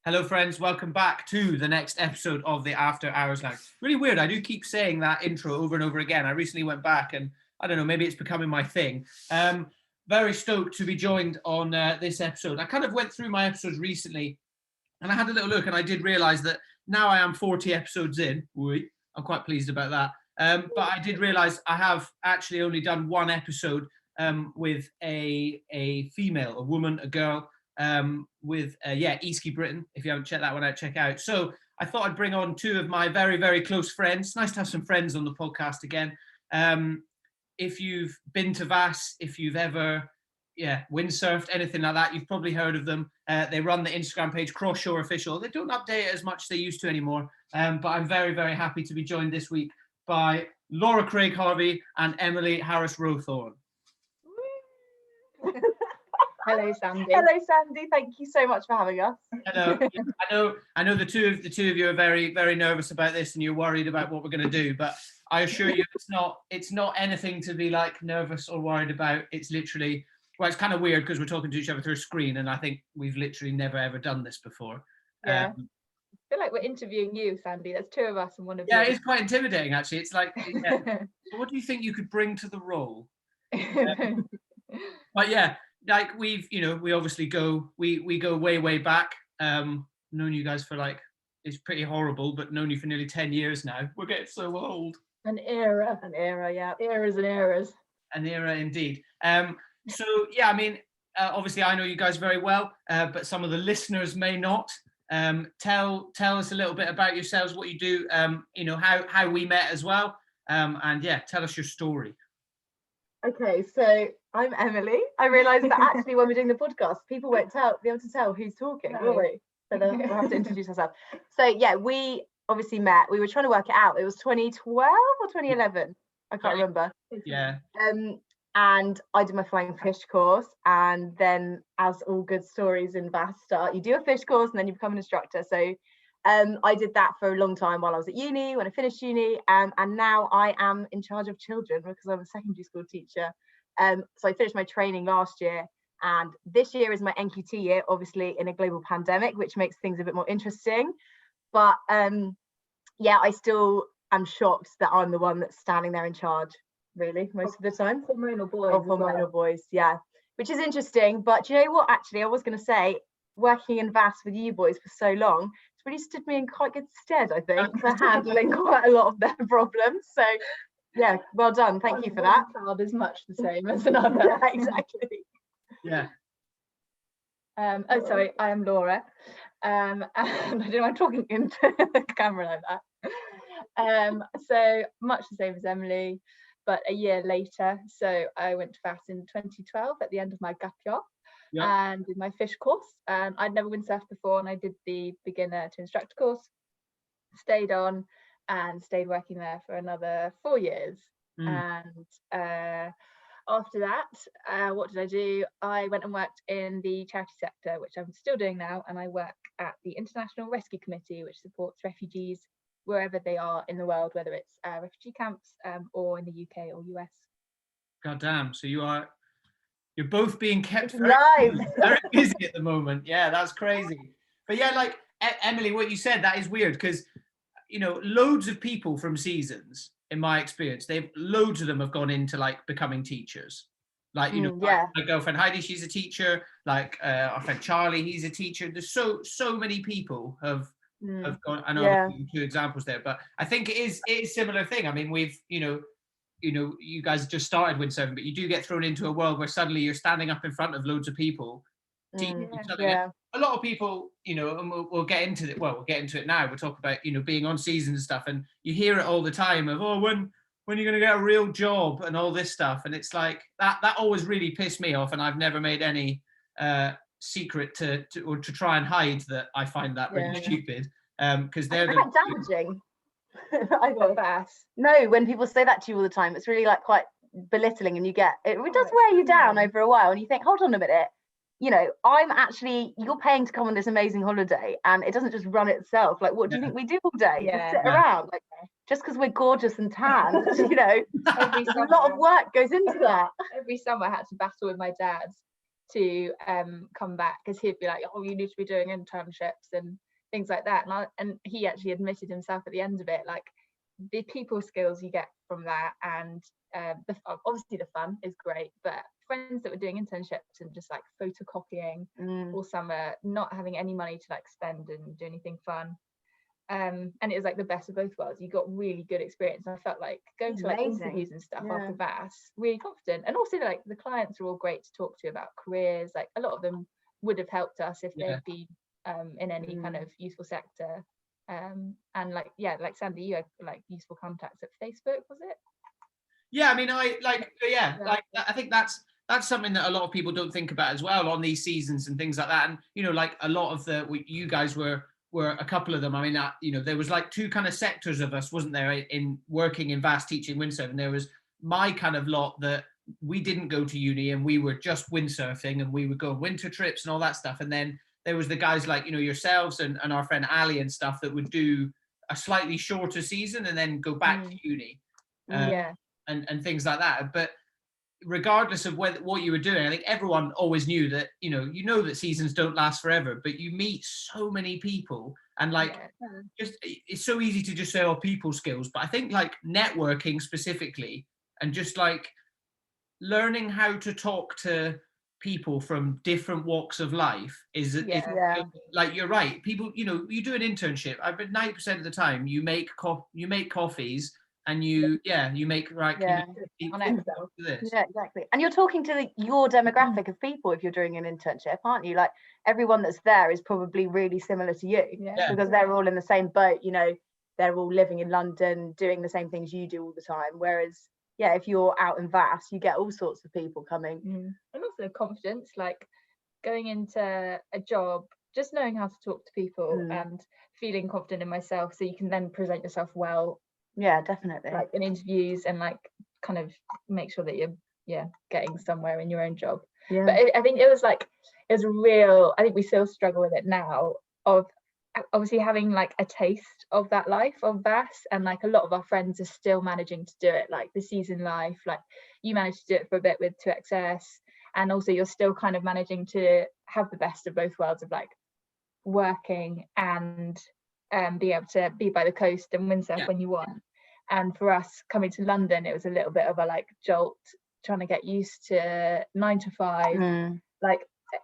Hello, friends. Welcome back to the next episode of the After Hours Lounge. Really weird. I do keep saying that intro over and over again. I recently went back and I don't know, maybe it's becoming my thing. Very stoked to be joined on this episode. I kind of went through my episodes recently and I had a little look and I did realize that now I am 40 episodes in. I'm quite pleased about that. But I did realize I have actually only done one episode with a female, a woman, a girl. With Easky Britain. If you haven't checked that one out, check out. So I thought I'd bring on two of my very, very close friends. Nice to have some friends on the podcast again. If you've been to Vass, if you've ever windsurfed, anything like that, you've probably heard of them. They run the Instagram page Crosshore Official. They don't update it as much as they used to anymore. But I'm very, very happy to be joined this week by Laura Craig Harvey and Emily Harris Rowthorne. Hello, Sandy. Hello, Sandy. Thank you so much for having us. Hello. I know the two of you are very, very nervous about this, and you're worried about what we're going to do. But I assure you, it's not anything to be like nervous or worried about. It's literally, well, it's kind of weird because we're talking to each other through a screen, and I think we've literally never ever done this before. Yeah. I feel like we're interviewing you, Sandy. There's two of us and one of you. Yeah, it's quite intimidating actually. It's like, so what do you think you could bring to the role? But yeah. Like we obviously we go way back. Known you guys for it's pretty horrible, but known you for nearly 10 years now. We're getting so old. An era, Yeah. Eras and eras. An era indeed. So yeah, I mean, obviously I know you guys very well, but some of the listeners may not. Tell us a little bit about yourselves, what you do. How we met as well. And yeah, tell us your story. Okay, so I'm Emily. I realised that actually when we're doing the podcast, people won't be able to tell who's talking, will we? So we'll have to introduce ourselves. So yeah, we obviously met. We were trying to work it out. It was 2012 or 2011. I can't remember. Yeah. And I did my flying fish course, and then, as all good stories in Vass start, you do a fish course and then you become an instructor. So I did that for a long time while I was at uni, when I finished uni, and now I am in charge of children because I'm a secondary school teacher. So I finished my training last year, and this year is my NQT year, obviously in a global pandemic, which makes things a bit more interesting. But I still am shocked that I'm the one that's standing there in charge, really, most of the time. Hormonal boys. Hormonal boys, yeah. Which is interesting, but you know what, actually, I was going to say, working in Vass with you boys for so long, it's really stood me in quite good stead, I think, for handling quite a lot of their problems. So yeah, well done. Thank you for that. One child is much the same as another. Yeah, exactly. Yeah. Sorry, I am Laura. And I don't know, I'm talking into the camera like that. So much the same as Emily, but a year later. So I went to Vass in 2012 at the end of my gap year. Yeah. And did my fish course. I'd never windsurfed before, and I did the beginner to instructor course, stayed on and stayed working there for another 4 years. And after that, what did I do? I went and worked in the charity sector, which I'm still doing now, and I work at the International Rescue Committee, which supports refugees wherever they are in the world, whether it's refugee camps or in the UK or US. God damn, so you're both being kept very busy at the moment. Yeah, that's crazy. But yeah, like Emily, what you said, that is weird because, loads of people from seasons, in my experience, loads of them have gone into becoming teachers. My girlfriend Heidi, she's a teacher. Our friend Charlie, he's a teacher. There's so many people have gone. I know I've given 2 examples there, but I think it is a similar thing. I mean, we've, you guys just started windsurfing, but you do get thrown into a world where suddenly you're standing up in front of loads of people teaching something. Yeah. A lot of people, and we'll get into it. Well, we'll get into it now. We'll talk about, being on season and stuff, and you hear it all the time of, when are you going to get a real job and all this stuff, and it's like that always really pissed me off, and I've never made any secret to try and hide that I find that really stupid, because they're quite damaging. I got Vass. No, when people say that to you all the time, it's really quite belittling, and it does wear you down over a while, and you think, hold on a minute, you're paying to come on this amazing holiday, and it doesn't just run itself. What do you think we do all day? Yeah. Sit around, just because we're gorgeous and tan, a lot of work goes into that. Every summer I had to battle with my dad to come back, because he'd be like, oh, you need to be doing internships and things like that. And he actually admitted himself at the end of it, like the people skills you get from that, and obviously the fun is great, but friends that were doing internships and just like photocopying all summer, not having any money to like spend and do anything fun, and it was like the best of both worlds. You got really good experience, and I felt like going to like interviews and stuff after Vass, really confident. And also like the clients are all great to talk to about careers. Like a lot of them would have helped us if they'd been in any kind of useful sector, and like Sandy, you had like useful contacts at Facebook, was it? Yeah, I mean, I think that's something that a lot of people don't think about as well on these seasons and things like that. And you know, like a lot of you guys were a couple of them. I mean, you know, there was like two kind of sectors of us, wasn't there, in working in Vass teaching windsurfing. There was my kind of lot that we didn't go to uni and we were just windsurfing, and we would go on winter trips and all that stuff. And then there was the guys like, you know, yourselves and our friend Ali and stuff that would do a slightly shorter season and then go back to uni. And things like that. But regardless of what you were doing, I think everyone always knew that, you know that seasons don't last forever, but you meet so many people, and like just it's so easy to just say, oh, people skills. But I think like networking specifically, and just like learning how to talk to people from different walks of life is like, you're right. People, you know, you do an internship, I bet 90% of the time you make coffees, and you make exactly. And you're talking to your demographic of people if you're doing an internship, aren't you? Like everyone that's there is probably really similar to you, because they're all in the same boat, you know, they're all living in London doing the same things you do all the time. Whereas if you're out in Vass, you get all sorts of people coming. And also confidence, like going into a job, just knowing how to talk to people and feeling confident in myself, so you can then present yourself well. Yeah, definitely. Like in interviews, and like kind of make sure that you're getting somewhere in your own job. But I think it was real. I think we still struggle with it now, of obviously having like a taste of that life of Vass, and like a lot of our friends are still managing to do it, like the season life. Like you managed to do it for a bit with 2XS, and also you're still kind of managing to have the best of both worlds of like working and be able to be by the coast and windsurf when you want. And for us coming to London, it was a little bit of a like jolt, trying to get used to 9 to 5, like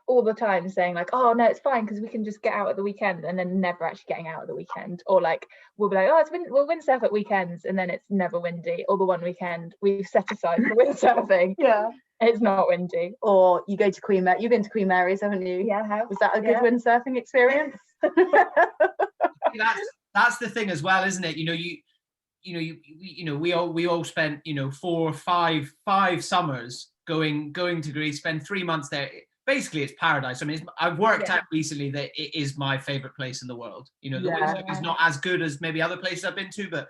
all the time saying like, oh no, it's fine because we can just get out at the weekend, and then never actually getting out at the weekend. Or like we'll be like, oh, we'll windsurf at weekends, and then it's never windy. Or the one weekend we've set aside for windsurfing, it's not windy. Or you go to Queen Mary. You've been to Queen Mary's, haven't you? Was that a good windsurfing experience? That's the thing as well, isn't it? We all spent 4 or 5 summers going to Greece, spend 3 months there. Basically, it's paradise. I mean, I've worked out recently that it is my favorite place in the world. The windsurfing is not as good as maybe other places I've been to, but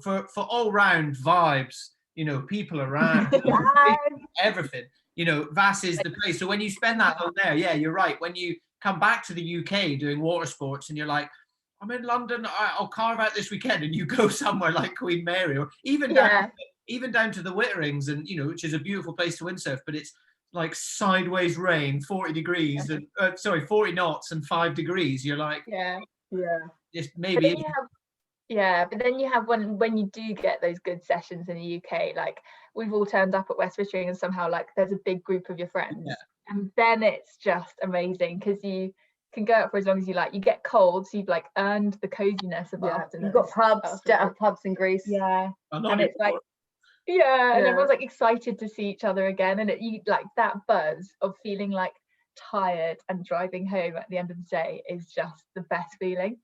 for all round vibes, people around, everything. Vass is the place. So when you spend that long there, you're right. When you come back to the UK doing water sports, and you're like, I'm in London, I'll carve out this weekend, and you go somewhere like Queen Mary, or even down to the Witterings, and which is a beautiful place to windsurf, but it's like sideways rain, 40 degrees, and 40 knots and 5 degrees. You're like, just maybe. But then you have when you do get those good sessions in the UK, like we've all turned up at West Wittering, and somehow like there's a big group of your friends, and then it's just amazing because you can go out for as long as you like. You get cold, so you've like earned the coziness of afternoon. You've got pubs in Greece, and it's like and everyone's like excited to see each other again, and you like that buzz of feeling like tired and driving home at the end of the day is just the best feeling.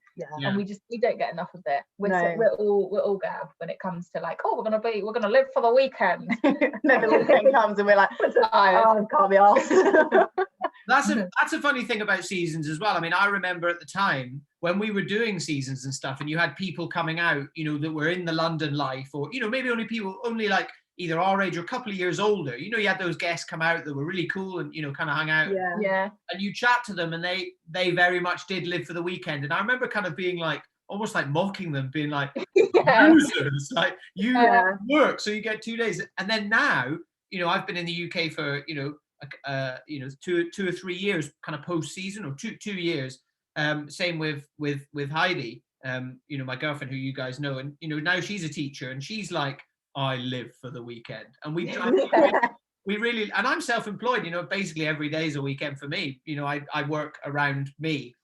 And we don't get enough of it. We're all gab when it comes to like, oh, we're gonna live for the weekend. And then the weekend comes and we're like, I can't be arsed. That's a funny thing about seasons as well. I mean, I remember at the time when we were doing seasons and stuff, and you had people coming out, that were in the London life, or maybe only like either our age or a couple of years older. You had those guests come out that were really cool and kind of hung out. And you chat to them, and they very much did live for the weekend. And I remember kind of being like, almost like mocking them, being like, losers, like you work so you get 2 days. And then now, I've been in the UK for you know, 2 or 3 years kind of post season, or 2 years. Same with Heidi, you know, my girlfriend, who you guys know, and you know, now she's a teacher, and she's like, I live for the weekend, and we really, and I'm self-employed, you know, basically every day is a weekend for me. You know, I work around me.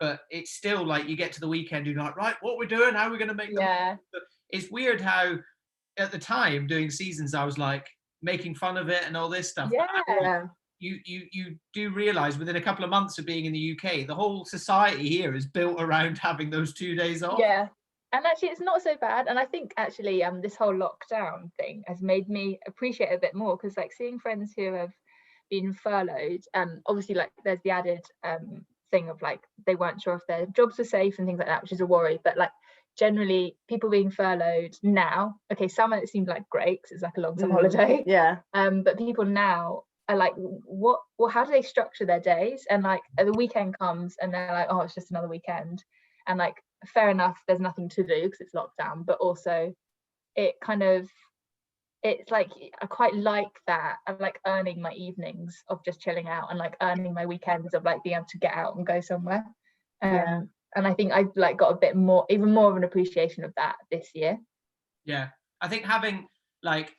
But it's still like you get to the weekend, you're like, right, what we're doing, how are we going to make them? It's weird how at the time doing seasons, I was like making fun of it and all this stuff. You do realize within a couple of months of being in the UK, the whole society here is built around having those 2 days off. And actually it's not so bad, and I think actually this whole lockdown thing has made me appreciate it a bit more, because like seeing friends who have been furloughed, obviously like there's the added thing of like they weren't sure if their jobs were safe and things like that, which is a worry, but like generally people being furloughed now, okay, summer it seemed like great because it's like a long term holiday, but people now are like, what, well, how do they structure their days? And like the weekend comes and they're like, oh, it's just another weekend, and like fair enough, there's nothing to do because it's lockdown, but also it kind of, it's like I quite like that. I like earning my evenings of just chilling out, and like earning my weekends of like being able to get out and go somewhere. And I think I've like got a bit more, even more of an appreciation of that this year. Yeah, I think having like,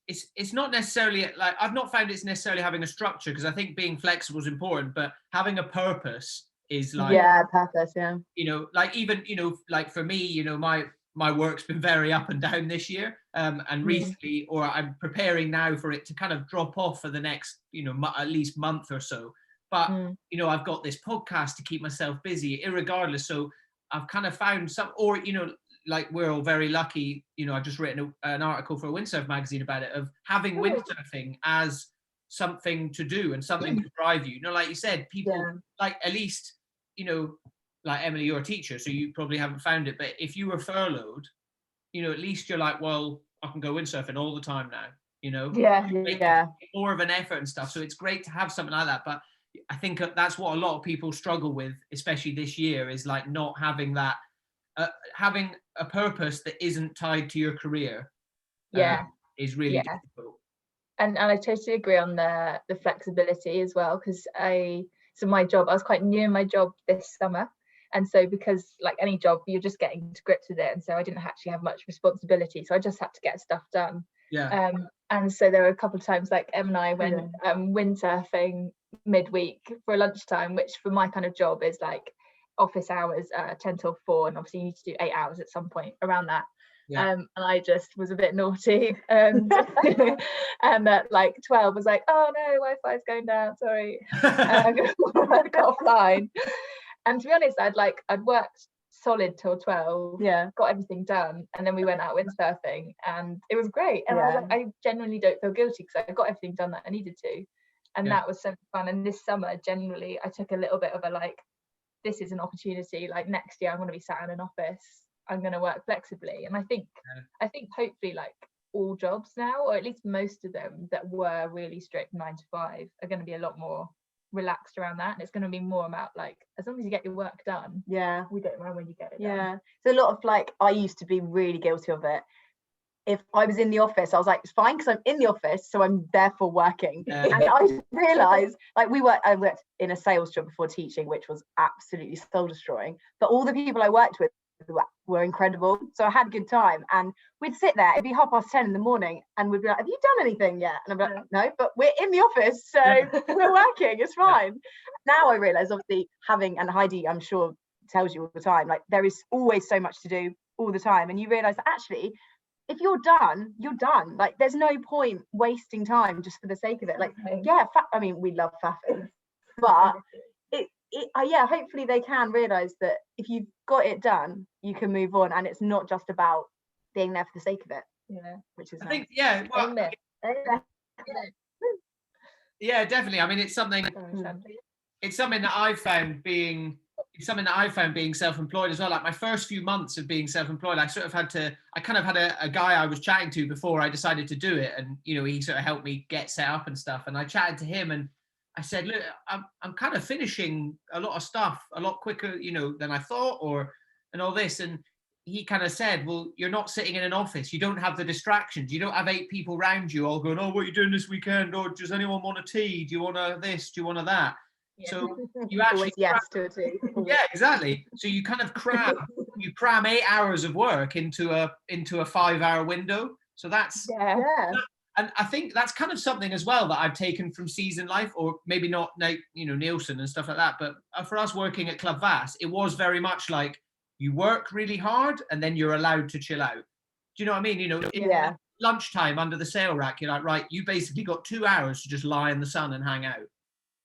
it's not necessarily like, I've not found it's necessarily having a structure, because I think being flexible is important, but having a purpose is like, purpose, you know, like even, you know, like for me, you know, my work's been very up and down this year, and recently, or I'm preparing now for it to kind of drop off for the next, you know, at least month or so. But you know, I've got this podcast to keep myself busy irregardless, so I've kind of found some, or you know, like we're all very lucky, you know, I've just written an article for a windsurf magazine about it, of having windsurfing as something to do and something to drive you. You know, like you said, people like, at least, you know, like Emily, you're a teacher, so you probably haven't found it, but if you were furloughed, you know, at least you're like, well, I can go windsurfing all the time now, you know, make more of an effort and stuff. So it's great to have something like that. But I think that's what a lot of people struggle with, especially this year, is like not having that, having a purpose that isn't tied to your career. Is really difficult. And I totally agree on the flexibility as well, because so my job, I was quite new in my job this summer, and so because like any job, you're just getting to grips with it, and so I didn't actually have much responsibility, so I just had to get stuff done. And so there were a couple of times like Em and I went windsurfing midweek for lunchtime, which for my kind of job is like office hours, 10 till 4, and obviously you need to do 8 hours at some point around that. And I just was a bit naughty, and at like 12 was like, oh no, Wi-Fi's going down, sorry. I'm gonna work offline. And to be honest, I'd worked solid till 12, got everything done, and then we went out windsurfing, and it was great. And I was like, I genuinely don't feel guilty because I got everything done that I needed to, and that was so fun. And this summer, generally, I took a little bit of a like, this is an opportunity. Like next year, I'm going to be sat in an office. I'm going to work flexibly. And I think hopefully like all jobs now, or at least most of them that were really strict 9 to 5, are going to be a lot more relaxed around that, and it's going to be more about like, as long as you get your work done, we don't mind when you get it done. So a lot of like, I used to be really guilty of it. If I was in the office, I was like, it's fine because I'm in the office, so I'm therefore working. And I realized like I worked in a sales job before teaching, which was absolutely soul destroying, but all the people I worked with were incredible, so I had a good time. And we'd sit there, it'd be 10:30 in the morning, and we'd be like, have you done anything yet? And I'd be like, no, but we're in the office, so we're working, it's fine. Now I realize, obviously, having, and Heidi I'm sure tells you all the time, like there is always so much to do all the time, and you realize that actually if you're done, you're done. Like there's no point wasting time just for the sake of it. Like I mean, we love faffing, but hopefully they can realize that if you've got it done, you can move on, and it's not just about being there for the sake of it. Which is I think well, definitely. I mean, it's something that I've found being self-employed as well. Like my first few months of being self-employed, I kind of had a guy I was chatting to before I decided to do it, and you know, he sort of helped me get set up and stuff, and I chatted to him and I said, look, I'm kind of finishing a lot of stuff a lot quicker, you know, than I thought, and all this. And he kind of said, well, you're not sitting in an office. You don't have the distractions. You don't have 8 people around you all going, oh, what are you doing this weekend? Or does anyone want a tea? Do you want a this? Do you want a that? Yeah. So you actually always yes to a tea. yeah, exactly. So you kind of cram 8 hours of work into a 5-hour window. So that's and I think that's kind of something as well that I've taken from season life, or maybe not, like, you know, Nielsen and stuff like that. But for us working at Club Vass, it was very much like you work really hard and then you're allowed to chill out. Do you know what I mean? You know, lunchtime under the sail rack, you're like, right, you basically got 2 hours to just lie in the sun and hang out.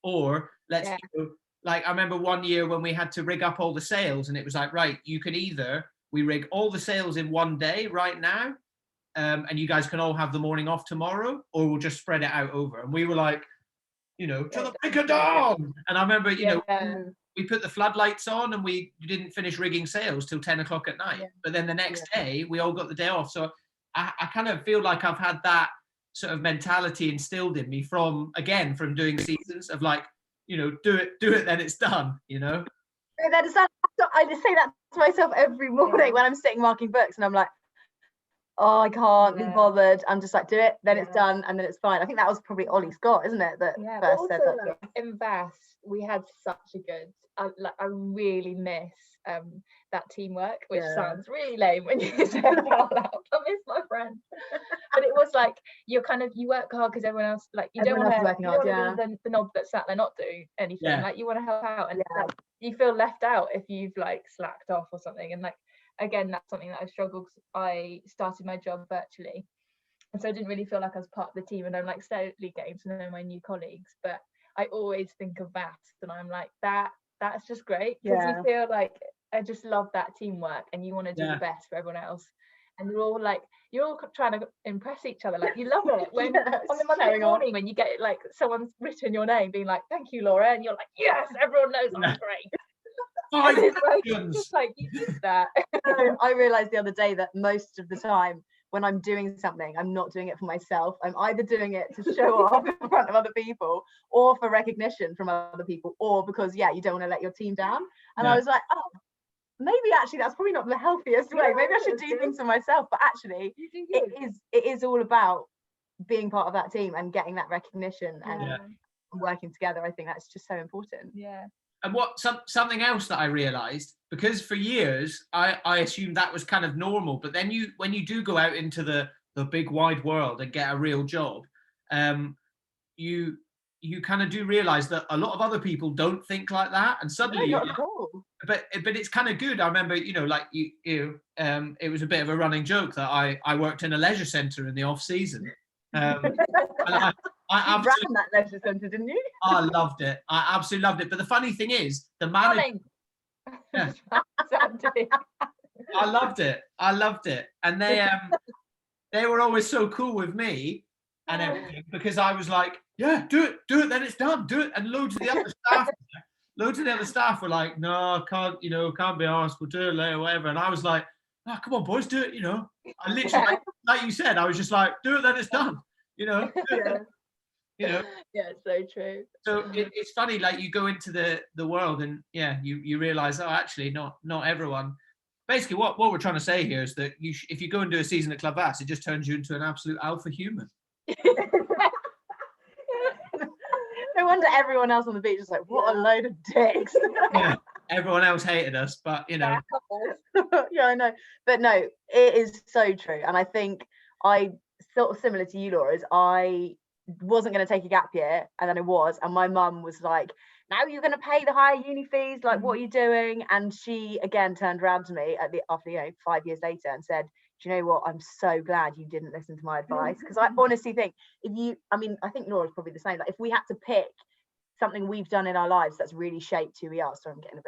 Or let's, you know, like I remember one year when we had to rig up all the sails, and it was like, right, you can either we rig all the sails in one day right now, and you guys can all have the morning off tomorrow, or we'll just spread it out over. And we were like, you know, to the break of dawn. And I remember, you know, we put the floodlights on and we didn't finish rigging sails till 10 o'clock at night. But then the next day, we all got the day off. So I kind of feel like I've had that sort of mentality instilled in me from doing seasons of like, you know, do it, then it's done, you know. That is, I just say that to myself every morning when I'm sitting marking books, and I'm like, oh, I can't be bothered. I'm just like, do it, then it's done, and then it's fine. I think that was probably Ollie Scott, isn't it? That first said that. Like, in Vass, we had such a good. I really miss that teamwork, which sounds really lame when you say it out loud. I miss my friends, but it was like you work hard because everyone else, like, you don't want to be the knob that sat there not doing anything. Like, you want to help out, and like, you feel left out if you've like slacked off or something. And like, again, that's something that I struggled. I started my job virtually, and so I didn't really feel like I was part of the team, and I'm like slowly getting to know my new colleagues. But I always think of Vass, and I'm like, that's just great, because you feel like, I just love that teamwork, and you want to do the best for everyone else, and you're all trying to impress each other. Like, you love it when on the Monday morning when you get like someone's written your name being like, thank you, Laura, and you're like, yes, everyone knows I'm great. It's like you did that. I realized the other day that most of the time when I'm doing something, I'm not doing it for myself. I'm either doing it to show off in front of other people, or for recognition from other people, or because you don't want to let your team down. And I was like, oh, maybe actually that's probably not the healthiest way. Maybe I should do things for myself. But actually, it is all about being part of that team and getting that recognition and working together. I think that's just so important. And something else that I realized, because for years I assumed that was kind of normal, but then when you do go out into the big wide world and get a real job, you kind of do realize that a lot of other people don't think like that, and suddenly but it's kind of good. I remember, you know, like it was a bit of a running joke that I worked in a leisure centre in the off season. And I ran that leisure centre, didn't you? I loved it. I absolutely loved it. But the funny thing is, the manager. I loved it, and they were always so cool with me and everything, because I was like, yeah, do it, then it's done, do it. And loads of the other staff were like, no, can't be asked, we'll do it later, whatever. And I was like, oh, come on, boys, do it. You know, I literally, like you said, I was just like, do it, then it's done. You know. You know, it's so true. So it's funny, like, you go into the world and you realize, oh, actually not everyone. Basically what we're trying to say here is that if you go and do a season at Club Vass, it just turns you into an absolute alpha human. No wonder everyone else on the beach is like, what a load of dicks. Everyone else hated us, but you know. I know, but no, it is so true. And I think I sort of similar to you, Laura, is I wasn't going to take a gap year, and then I was, and my mum was like, now you're going to pay the higher uni fees, like, what are you doing? And she again turned around to me after 5 years later and said, do you know what, I'm so glad you didn't listen to my advice, because I honestly think I think Laura's probably the same, like, if we had to pick something we've done in our lives that's really shaped who we are, so I'm getting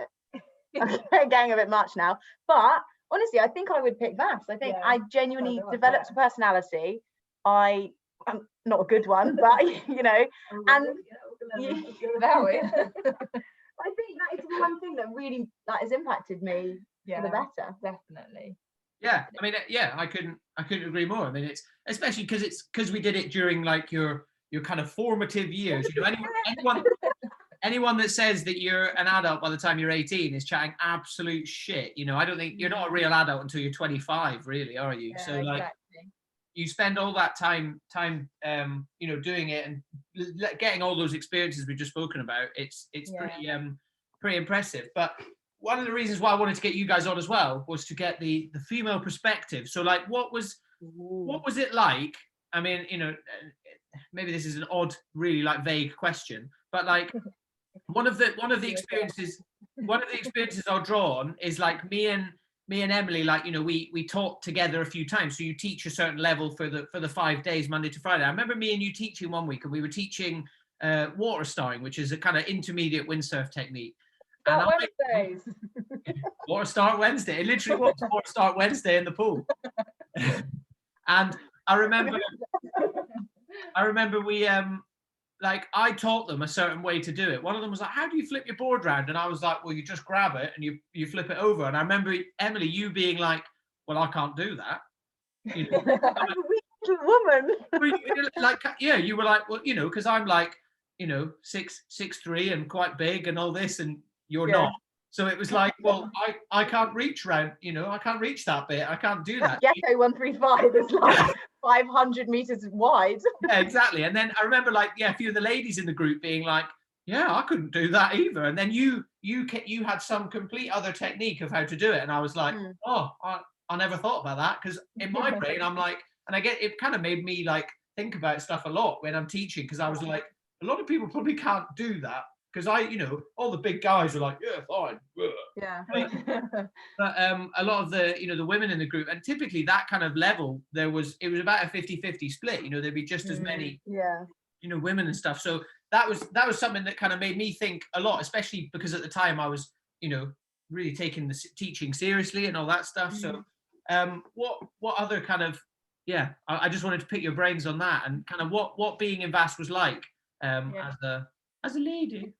a bit much now, but honestly I think I would pick Vass. I think I genuinely developed a personality. I'm not a good one, but you know, and I think that is one thing that really has impacted me for the better. Definitely. I mean, I couldn't agree more. I mean, it's especially because we did it during like your kind of formative years. You know, anyone that says that you're an adult by the time you're 18 is chatting absolute shit. You know, I don't think you're not a real adult until you're 25, really, are you? Yeah, So like, exactly. you spend all that time, you know, doing it and getting all those experiences we've just spoken about. It's pretty impressive. But one of the reasons why I wanted to get you guys on as well was to get the female perspective. So like, what was it like? I mean, you know, maybe this is an odd, really like vague question, but like one of the experiences I'll draw on is like me and Emily, like, you know, we taught together a few times. So you teach a certain level for the 5 days, Monday to Friday. I remember me and you teaching one week, and we were teaching water starring, which is a kind of intermediate windsurf technique. And Wednesdays. Water start Wednesday. It literally was water start Wednesday in the pool. And I remember we like, I taught them a certain way to do it. One of them was like, how do you flip your board round? And I was like, well, you just grab it and you flip it over. And I remember, Emily, you being like, well, I can't do that. You know, I'm a weak little woman. like, yeah, you were like, well, you know, because I'm like, you know, 6'3" and quite big and all this, and you're not. So it was like, well, I can't reach round, you know, I can't reach that bit. I can't do that. Gecko 135 is like 500 meters wide. Yeah, exactly. And then I remember, like, a few of the ladies in the group being like, yeah, I couldn't do that either. And then you had some complete other technique of how to do it. And I was like, oh, I never thought about that, because in my brain, I'm like, and I get, it kind of made me like think about stuff a lot when I'm teaching, because I was like, a lot of people probably can't do that. Because you know, all the big guys are like, yeah, fine. Yeah. But a lot of the, you know, the women in the group, and typically that kind of level, it was about a 50-50 split. You know, there'd be just as many, you know, women and stuff. So that was something that kind of made me think a lot, especially because at the time I was, you know, really taking the teaching seriously and all that stuff. So what other kind of, I just wanted to pick your brains on that, and kind of what being in Vass was like as a lady.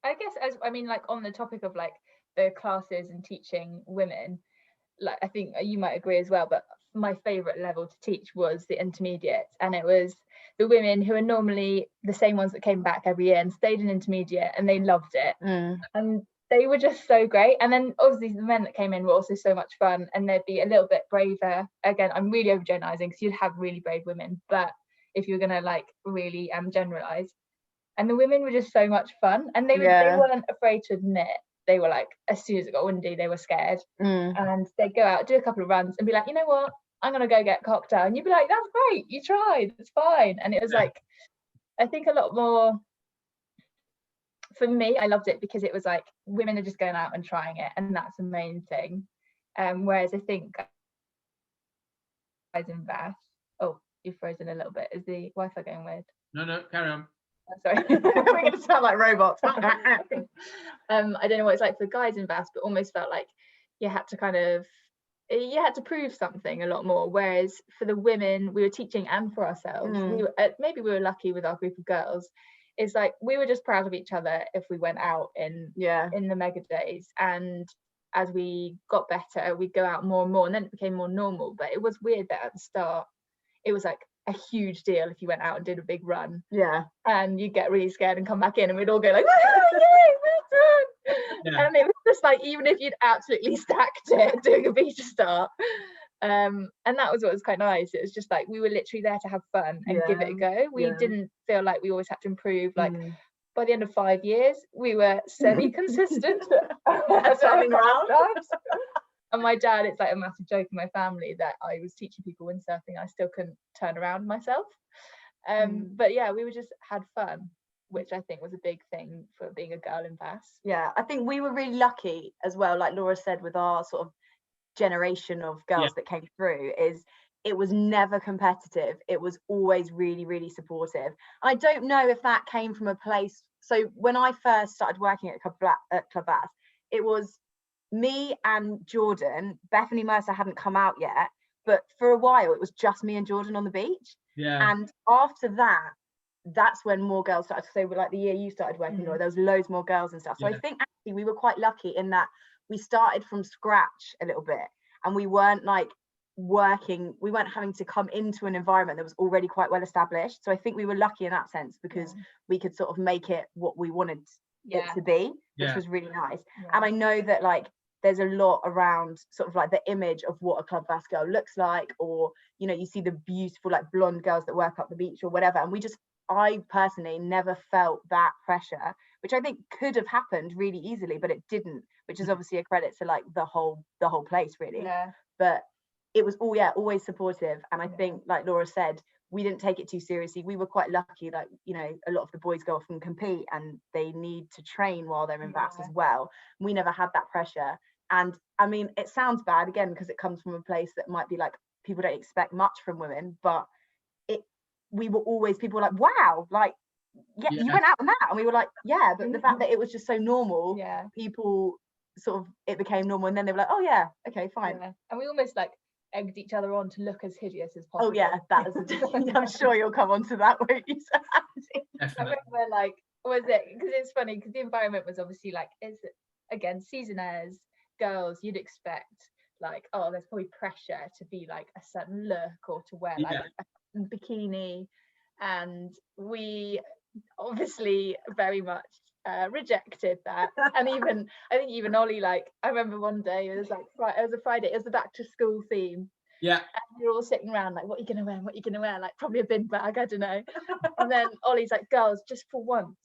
I guess, I mean, like, on the topic of like the classes and teaching women, like, I think you might agree as well, but my favorite level to teach was the intermediate, and it was the women who are normally the same ones that came back every year and stayed in intermediate, and they loved it. And they were just so great. And then obviously the men that came in were also so much fun, and they'd be a little bit braver. Again, I'm really overgeneralizing, because you'd have really brave women, but if you're gonna like really generalize, and the women were just so much fun, and they weren't afraid to admit. They were like, as soon as it got windy, they were scared, and they'd go out, do a couple of runs, and be like, you know what, I'm gonna go get a cocktail, and you'd be like, that's great, you tried, it's fine. And it was like, I think a lot more, for me, I loved it because it was like, women are just going out and trying it, and that's the main thing. Whereas I think guys in Vass, oh, you've frozen a little bit, is the Wi-Fi going weird? No, carry on. Sorry. We're going to sound like robots. I don't know what it's like for guys in Vass, but almost felt like you had to prove something a lot more. Whereas for the women, we were teaching, and for ourselves, maybe we were lucky with our group of girls. It's like we were just proud of each other if we went out in the mega days. And as we got better, we'd go out more and more, and then it became more normal. But it was weird that at the start, it was like a huge deal if you went out and did a big run, and you get really scared and come back in, and we'd all go like, yay, well done. And it was just like, even if you'd absolutely stacked it doing a beta start, and that was what was quite nice. It was just like, we were literally there to have fun and give it a go. We didn't feel like we always had to improve. Like by the end of 5 years, we were semi-consistent at turning around. And my dad, it's like a massive joke in my family that I was teaching people windsurfing. I still couldn't turn around myself. But yeah, we just had fun, which I think was a big thing for being a girl in Vass. Yeah, I think we were really lucky as well, like Laura said, with our sort of generation of girls that came through, is it was never competitive. It was always really, really supportive. I don't know if that came from a place. So when I first started working at Club Vass, it was me and Jordan. Bethany Mercer hadn't come out yet, but for a while it was just me and Jordan on the beach. And after that, that's when more girls started. So like the year you started working, Laura, there was loads more girls and stuff. So I think actually we were quite lucky in that we started from scratch a little bit, and we weren't like we weren't having to come into an environment that was already quite well established. So I think we were lucky in that sense, because we could sort of make it what we wanted Yeah. it to be, which Yeah. was really nice. Yeah. And I know that like there's a lot around sort of like the image of what a Club Vass girl looks like, or you know, you see the beautiful like blonde girls that work up the beach or whatever, and I personally never felt that pressure, which I think could have happened really easily, but it didn't, which is obviously a credit to like the whole place really. Yeah. But it was always supportive. And I Yeah. think, like Laura said, we didn't take it too seriously. We were quite lucky that, you know, a lot of the boys go off and compete and they need to train while they're in Vass as well. We never had that pressure. And I mean, it sounds bad again because it comes from a place that might be like people don't expect much from women, but people were like, wow, like you went out on that, and we were like, yeah, but the fact that it was just so normal, people sort of, it became normal, and then they were like, oh yeah, okay, fine. And we almost like egged each other on to look as hideous as possible. Oh yeah, that is I'm sure you'll come on to that, won't you? I remember like, was it, because it's funny because the environment was obviously like, is it again season airs, girls, you'd expect like, oh, there's probably pressure to be like a certain look or to wear like a bikini, and we obviously very much rejected that. And even I think even Ollie, like I remember one day it was a Friday, it was the back to school theme, and we were all sitting around like, what are you gonna wear, like probably a bin bag, I don't know. And then Ollie's like, girls, just for once,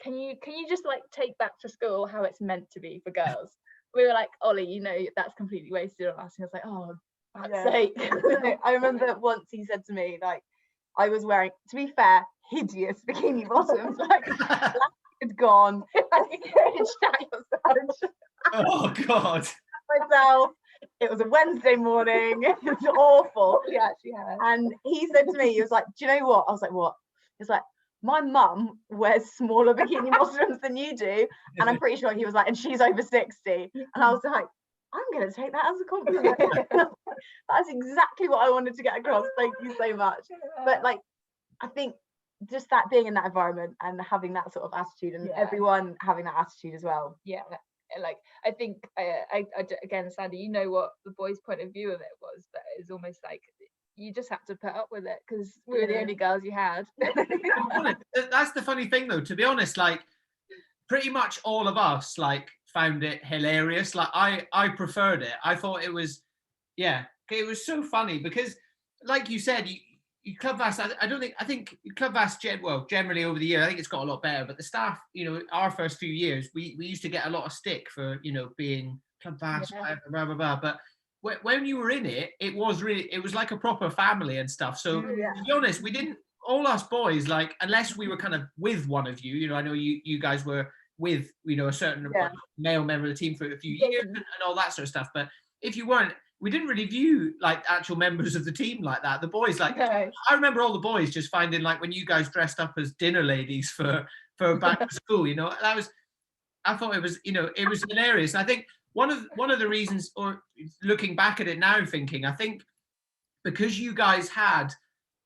can you just like take back to school how it's meant to be for girls? We were like, Ollie, you know, that's completely wasted on us. And I was like, oh, fuck's sake. I remember once he said to me, like, I was wearing, to be fair, hideous bikini bottoms, like had gone. Oh God. Myself. It was a Wednesday morning. It was awful. Yeah, actually had. And he said to me, he was like, do you know what? I was like, what? He was like, my mum wears smaller bikini bottoms than you do. And I'm pretty sure he was like, and she's over 60. And I was like, I'm going to take that as a compliment. That's exactly what I wanted to get across. Thank you so much. But like, I think just that being in that environment and having that sort of attitude, and everyone having that attitude as well. Yeah, like I think I again, Sandy, you know what the boys' point of view of it was, but it's almost like you just had to put up with it because we were the only girls you had. That's the funny thing though, to be honest, like pretty much all of us like found it hilarious. Like I preferred it. I thought it was it was so funny because like you said, you Club Vass, I think Club Vass generally over the year, I think it's got a lot better, but the staff, you know, our first few years we used to get a lot of stick for, you know, being Club Vass, blah blah blah, but when you were in it, it was like a proper family and stuff. So to be honest, we didn't, all us boys, like, unless we were kind of with one of you, you know, I know you guys were with, you know, a certain male member of the team for a few years and all that sort of stuff. But if you weren't, we didn't really view like actual members of the team like that. The boys, like, I remember all the boys just finding like when you guys dressed up as dinner ladies for back to school, you know, I thought it was, you know, it was hilarious. I think one of the reasons, or looking back at it now thinking, I think because you guys had,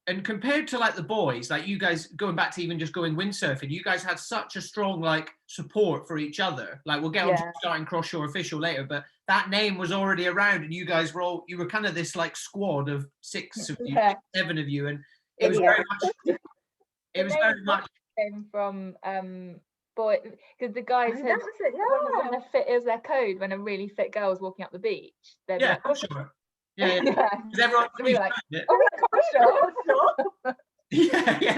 and compared to like the boys, like you guys going back to even just going windsurfing, you guys had such a strong like support for each other. Like we'll get on to starting Crosshore official later, but that name was already around, and you guys were you were kind of this like squad of 6 of you, 7 of you, and it was very much. It was very much came from boy, because the guys had when a fit is their code when a really fit girl was walking up the beach. They'd be like, Crosshore. Yeah. Everyone so we were like, yeah,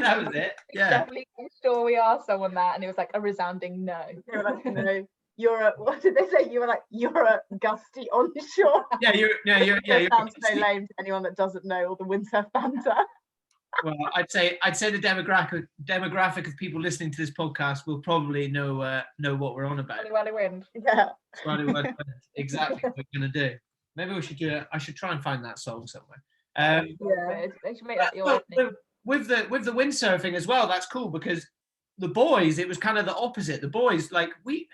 that was it. Yeah, definitely sure we are someone that, and it was like a resounding no. They were like, no, you're a, what did they say? You were like, you're a gusty onshore. You're sounds so lame to anyone that doesn't know all the windsurf banter. Well, I'd say the demographic of people listening to this podcast will probably know what we're on about. Swally wind. Yeah. Swally wind. Exactly what we're gonna do. Maybe we should do it. I should try and find that song somewhere. They should make that your opening. With the windsurfing as well, that's cool because the boys, it was kind of the opposite. The boys, like we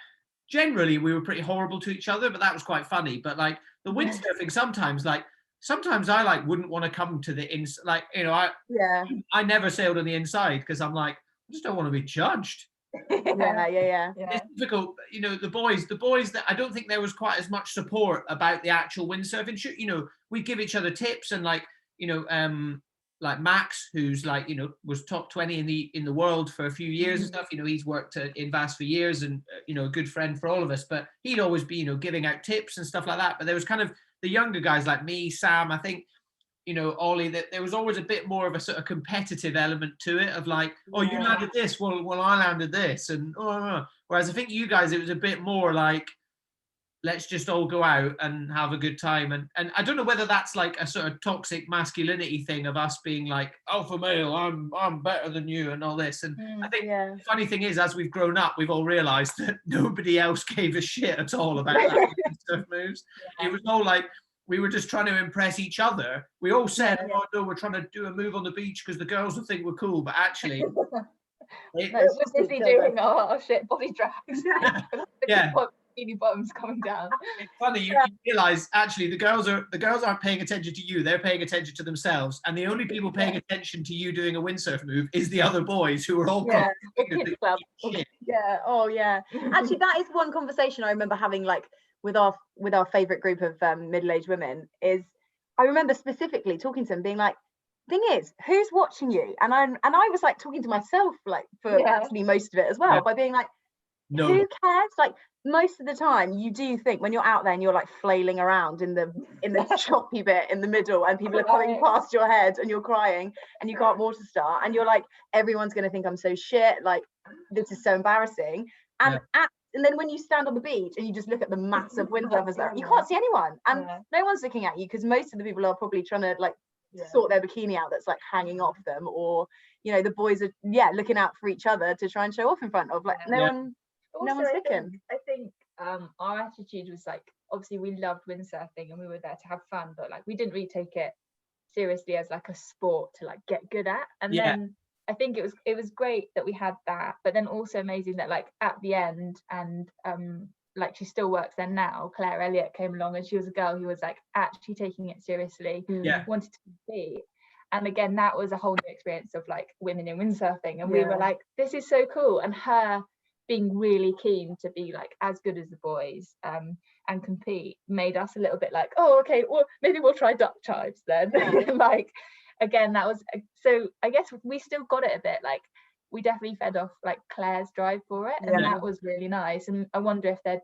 were pretty horrible to each other, but that was quite funny. But like the windsurfing, sometimes I like wouldn't want to come to the inside. Like, you know, I never sailed on the inside because I'm like, I just don't want to be judged. It's difficult, you know. The boys that I don't think there was quite as much support about the actual windsurfing. You know, we give each other tips and like, you know, like Max, who's like, you know, was top 20 in the world for a few years and stuff. You know, he's worked in Vass for years, and you know, a good friend for all of us. But he'd always be, you know, giving out tips and stuff like that. But there was kind of the younger guys like me, Sam, I think, you know, Ollie, that there was always a bit more of a sort of competitive element to it, of like, oh, you landed this, well I landed this, and whereas I think you guys, it was a bit more like, let's just all go out and have a good time. And I don't know whether that's like a sort of toxic masculinity thing of us being like, alpha male, I'm better than you and all this. And I think the funny thing is, as we've grown up, we've all realized that nobody else gave a shit at all about that stuff moves. It was all like, we were just trying to impress each other. We all said, oh no, we're trying to do a move on the beach because the girls will think we're cool, but actually we're busy doing our shit body drags. Yeah. Bikini bottoms coming down. It's funny, you realize actually the girls aren't paying attention to you, they're paying attention to themselves, and the only people paying attention to you doing a windsurf move is the other boys who are all kids club. Actually, that is one conversation I remember having, like with our favorite group of middle-aged women. Is I remember specifically talking to them, being like, thing is, who's watching you? And I was like talking to myself, like for actually most of it as well, by being like, no, who cares? Like, most of the time you do think when you're out there and you're like flailing around in the choppy bit in the middle, and people are coming past your head and you're crying and you can't water start, and you're like, everyone's going to think I'm so shit, like this is so embarrassing. And and then when you stand on the beach and you just look at the massive windsurfers there, you can't see anyone, and no one's looking at you, because most of the people are probably trying to like sort their bikini out that's like hanging off them, or you know, the boys are looking out for each other to try and show off in front of, like no one's looking. I think our attitude was like, obviously we loved windsurfing and we were there to have fun, but like we didn't really take it seriously as like a sport to like get good at. And then I think it was great that we had that, but then also amazing that like at the end, and like she still works there now, Claire Elliott came along, and she was a girl who was like actually taking it seriously, wanted to compete. And again, that was a whole new experience of like women in windsurfing, and we were like, this is so cool. And her being really keen to be like as good as the boys and compete made us a little bit like, oh okay, well maybe we'll try duck chives then. Like again, that was, so I guess we still got it a bit, like we definitely fed off like Claire's drive for it, and that was really nice. And I wonder if Claire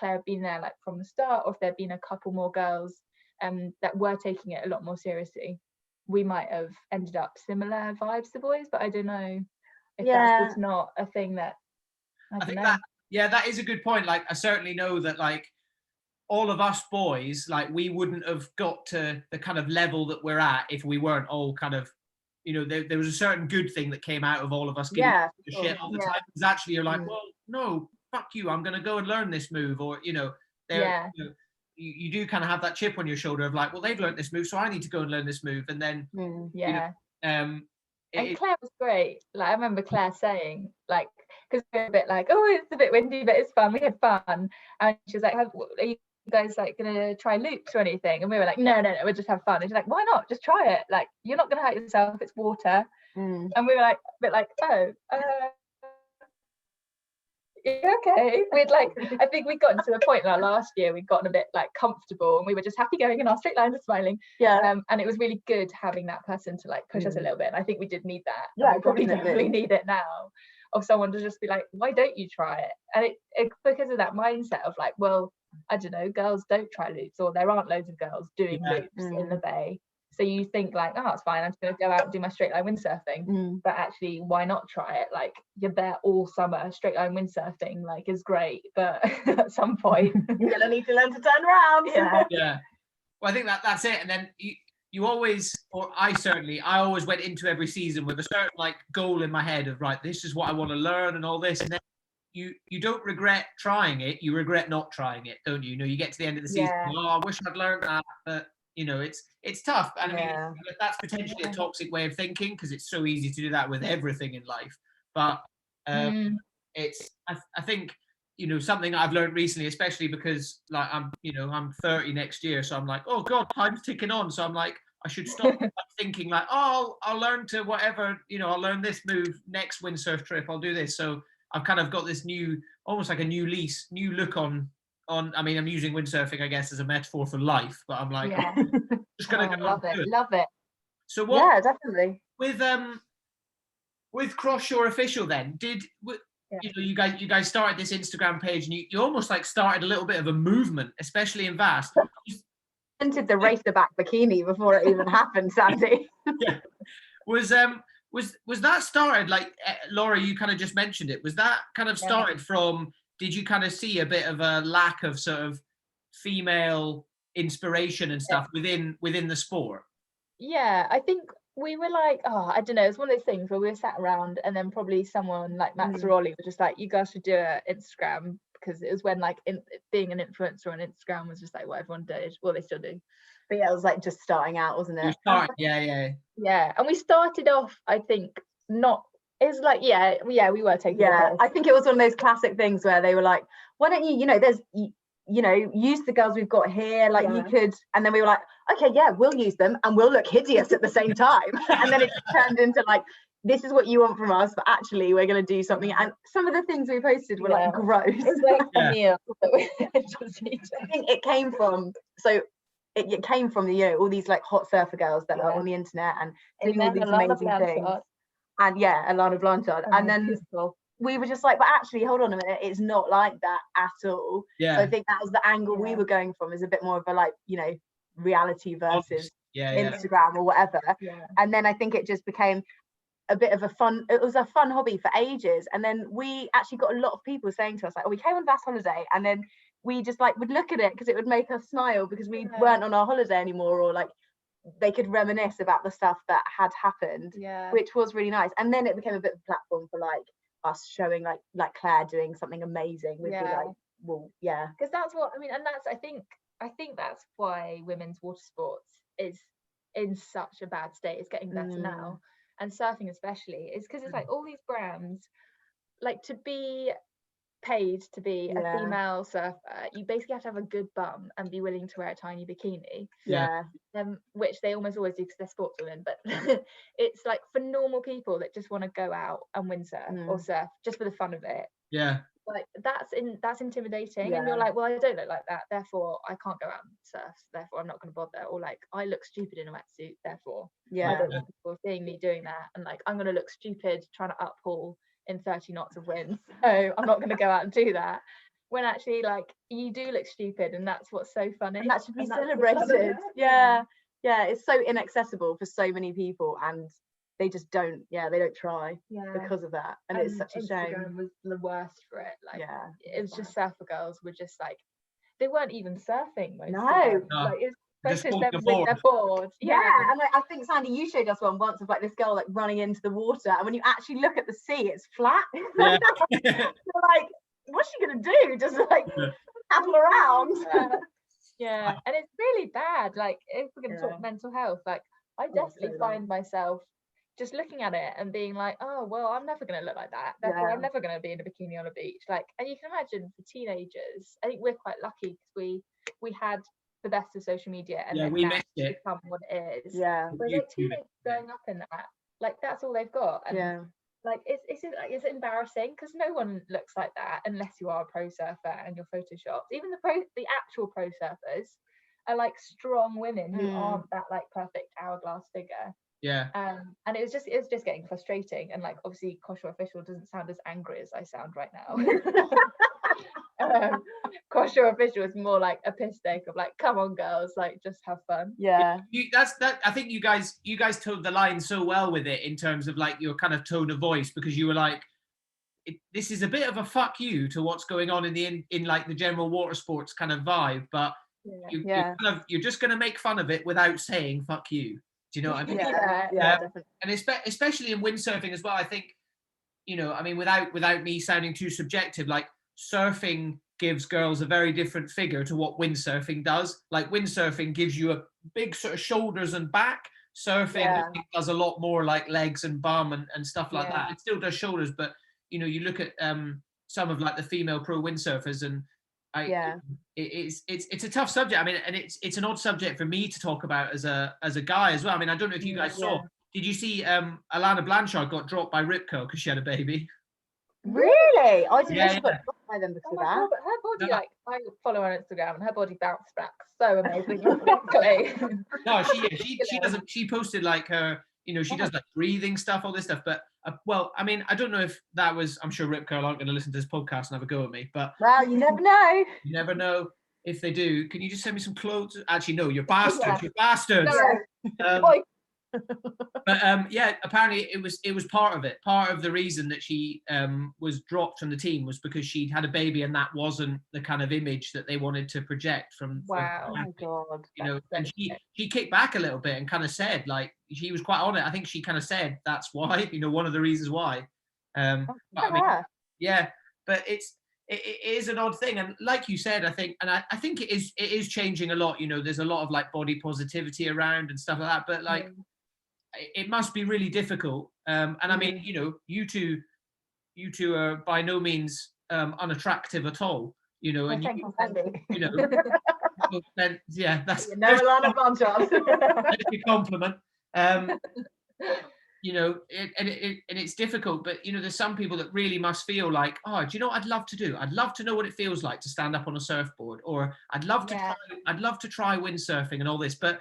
had been there like from the start, or if there'd been a couple more girls that were taking it a lot more seriously, we might have ended up similar vibes to boys. But I don't know if that's just not a thing that I think know. That is a good point. Like I certainly know that like all of us boys, like we wouldn't have got to the kind of level that we're at if we weren't all kind of, you know, there was a certain good thing that came out of all of us giving the shit all the time. Because actually you're like, well, no, fuck you, I'm gonna go and learn this move, or you know, you do kind of have that chip on your shoulder of like, well, they've learned this move, so I need to go and learn this move, and then you know, and Claire was great. Like I remember Claire saying, like, because we were a bit like, oh, it's a bit windy, but it's fun. We had fun, and she was like, are you guys like gonna try loops or anything? And we were like, no, we'll just have fun. And she's like, why not? Just try it. Like, you're not gonna hurt yourself. It's water. And we were like, a bit like, oh. Okay, we'd like, I think we'd gotten to the point in our last year, we'd gotten a bit like comfortable, and we were just happy going in our straight lines and smiling. And it was really good having that person to like push us a little bit, and I think we did need that. We probably definitely need it now, of someone to just be like, why don't you try it? And it because of that mindset of like, well, I don't know, girls don't try loops, or there aren't loads of girls doing loops in the bay. So you think like, oh, it's fine, I'm just going to go out and do my straight line windsurfing. But actually, why not try it? Like, you're there all summer, straight line windsurfing, like, is great. But at some point, you're going to need to learn to turn around. Well, I think that's it. And then you always, or I always went into every season with a certain like goal in my head of, right, this is what I want to learn and all this. And then you don't regret trying it, you regret not trying it, don't you? You know, you get to the end of the season, oh, I wish I'd learned that, but you know, it's tough. And I mean, that's potentially a toxic way of thinking, because it's so easy to do that with everything in life. But it's, I think, you know, something I've learned recently, especially because like I'm 30 next year, so I'm like, oh God, time's ticking on. So I'm like, I should stop thinking like, oh, I'll learn to whatever, you know, I'll learn this move next windsurf trip, I'll do this. So I've kind of got this new, almost like a new lease, new look on, I mean, I'm using windsurfing, I guess, as a metaphor for life, but I'm like, just gonna go love it. So what? Yeah, definitely. With Crosshore Official, then you guys started this Instagram page, and you almost like started a little bit of a movement, especially in Vass. Invented the racerback bikini before it even happened, Sandy. Yeah. Was that started like Laura? You kind of just mentioned it. Was that kind of started from? Did you kind of see a bit of a lack of sort of female inspiration and stuff within the sport? Yeah, I think we were like, oh, I don't know, it's one of those things where we were sat around, and then probably someone like Matt Zaroli was just like, you guys should do an Instagram, because it was when like being an influencer on Instagram was just like what everyone did. Well, they still do. But yeah, it was like just starting out, wasn't it? Yeah. And we started off, I think, not. It was like, we were taking. Yeah, I think it was one of those classic things where they were like, why don't you, use the girls we've got here, like you could, and then we were like, okay, yeah, we'll use them and we'll look hideous at the same time. And then it turned into like, this is what you want from us, but actually we're going to do something. And some of the things we posted were like gross. It's like a meal that we just eat. I think it came from, it came from all these like hot surfer girls that are on the internet and doing all these amazing things. And Alana Blanchard. And then we were just like, but actually, hold on a minute, it's not like that at all. So I think that was the angle we were going from, is a bit more of a like, reality versus Instagram or whatever. And then I think it just became a bit of it was a fun hobby for ages. And then we actually got a lot of people saying to us like, oh, we came on Vass holiday, and then we just like would look at it because it would make us smile because we weren't on our holiday anymore, or like they could reminisce about the stuff that had happened, which was really nice. And then it became a bit of a platform for like us showing like Claire doing something amazing. We'd be like, well, because that's what I mean. And that's I think that's why women's water sports is in such a bad state. It's getting better now, and surfing especially, is because it's like all these brands, like, to be paid to be a female surfer, you basically have to have a good bum and be willing to wear a tiny bikini, which they almost always do because they're sports women. But it's like for normal people that just want to go out and windsurf or surf just for the fun of it, like that's intimidating. And you're like, well, I don't look like that, therefore I can't go out and surf, therefore I'm not going to bother. Or like, I look stupid in a wetsuit, therefore I don't want people seeing me doing that, and like I'm going to look stupid trying to uphaul in 30 knots of wind, so I'm not going to go out and do that. When actually, like, you do look stupid, and that's what's so funny, and that should be celebrated. It's so inaccessible for so many people, and they just don't they don't try because of that. And it's such a shame. Instagram was the worst for it. Like, it was just surfer girls were just like, they weren't even surfing most of them. Like, it's photos them with their board. And I think, Sandy, you showed us one once of like this girl like running into the water, and when you actually look at the sea, it's flat. You're like, what's she gonna do? Just like paddle around? And it's really bad. Like, if we're gonna talk mental health, like, I definitely find myself just looking at it and being like, oh well, I'm never gonna look like that, therefore I'm never gonna be in a bikini on a beach. Like, and you can imagine for teenagers, I think we're quite lucky because we had the best of social media, and then we that's missed it. become what it is. But like teenagers growing up in that, like, that's all they've got. And like, it's embarrassing because no one looks like that unless you are a pro surfer and you're photoshopped. Even the actual pro surfers are like strong women who aren't that like perfect hourglass figure. And it was just getting frustrating. And like, obviously Crosshore Official doesn't sound as angry as I sound right now. Crosshore Official is more like a piss take of like, come on girls, like, just have fun. I think you guys toed the line so well with it in terms of like your kind of tone of voice, because you were like, this is a bit of a fuck you to what's going on in like the general water sports kind of vibe, but you're just going to make fun of it without saying fuck you. Do you know what I mean? Definitely. And especially in windsurfing as well, I think, I mean, without me sounding too subjective, like, surfing gives girls a very different figure to what windsurfing does. Like, windsurfing gives you a big sort of shoulders and back. Surfing I think does a lot more like legs and bum and stuff like that. It still does shoulders, but you look at some of like the female pro windsurfers, and it's a tough subject. I mean, and it's an odd subject for me to talk about as a guy as well. I mean, I don't know if you guys saw. Did you see Alana Blanchard got dropped by Ripco because she had a baby? Really? I didn't know Yeah, she got blocked by them because Oh of my that. God, but her body, No. like, I follow her on Instagram and her body bounced back so amazingly quickly. No, she doesn't. She posted like her, she does like breathing stuff, all this stuff. But well, I mean, I don't know if that was. I'm sure Rip Curl aren't going to listen to this podcast and have a go at me, but Well, you never know. you never know if they do. Can you just send me some clothes? Actually, no, you're bastards. Yeah. You're bastards. No. Um, but yeah, apparently it was part of it. Part of the reason that she was dropped from the team was because she'd had a baby, and that wasn't the kind of image that they wanted to project from. Wow. Oh my God. And she kicked back a little bit and kind of said, like, she was quite on it. I think she kind of said that's why, one of the reasons why. But I mean, yeah, but it is an odd thing, and like you said, I think it is changing a lot. There's a lot of like body positivity around and stuff like that, but like it must be really difficult. And I mean, you two are by no means unattractive at all. And yeah, that's Alana Blanchard. that's a compliment. And it's difficult, but there's some people that really must feel like, oh, do you know what I'd love to do? I'd love to know what it feels like to stand up on a surfboard, or I'd love to try windsurfing and all this. But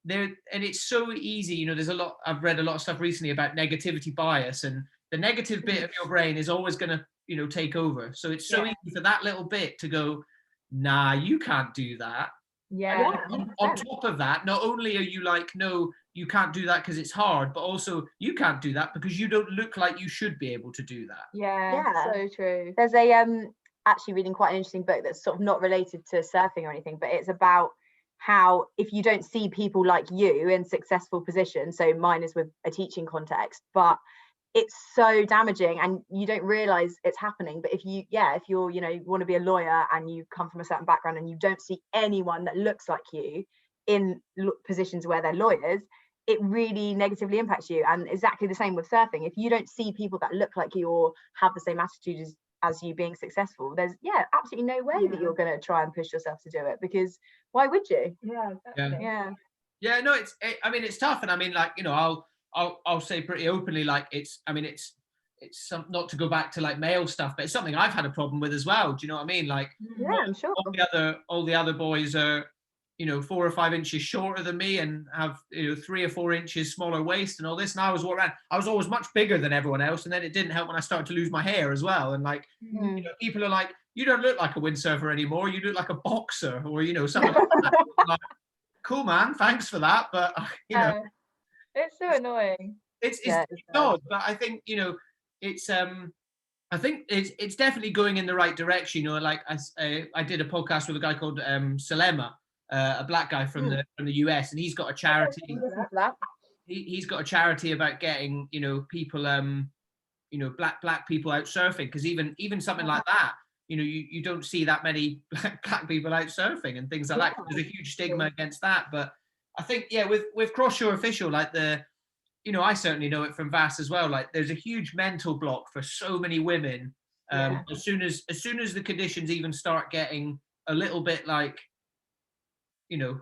it's so easy. There's I've read a lot of stuff recently about negativity bias, and the negative bit of your brain is always going to take over. So it's so easy for that little bit to go, nah, you can't do that. Yeah. On top of that, not only are you like, no, you can't do that because it's hard, but also you can't do that because you don't look like you should be able to do that. Yeah. So true. There's a actually reading quite an interesting book that's sort of not related to surfing or anything, but it's about how if you don't see people like you in successful positions, so mine is with a teaching context, but it's so damaging and you don't realize it's happening. But if you're you want to be a lawyer and you come from a certain background and you don't see anyone that looks like you in positions where they're lawyers, it really negatively impacts you. And exactly the same with surfing. If you don't see people that look like you or have the same attitude as you being successful, there's absolutely no way that you're going to try and push yourself to do it, because why would you? Yeah, no, it's tough. And I mean, like, I'll say pretty openly, like, it's some, not to go back to like male stuff, but it's something I've had a problem with as well. Do you know what I mean? Like, I'm sure all the other boys are 4 or 5 inches shorter than me and have 3 or 4 inches smaller waist and all this, and I was always much bigger than everyone else, and then it didn't help when I started to lose my hair as well. And like, people are like, you don't look like a windsurfer anymore, you look like a boxer, or something like that. Like, cool, man, thanks for that, but it's so annoying. It's odd, but I think it's I think it's definitely going in the right direction. Like I did a podcast with a guy called Salema, a black guy from the US, and he's got a charity. He's got a charity about getting people black people out surfing, because even something like that, you don't see that many black people out surfing and things like that. There's a huge stigma against that. But I think with Crosshore Official, like I certainly know it from Vass as well. Like, there's a huge mental block for so many women. As soon as the conditions even start getting a little bit like,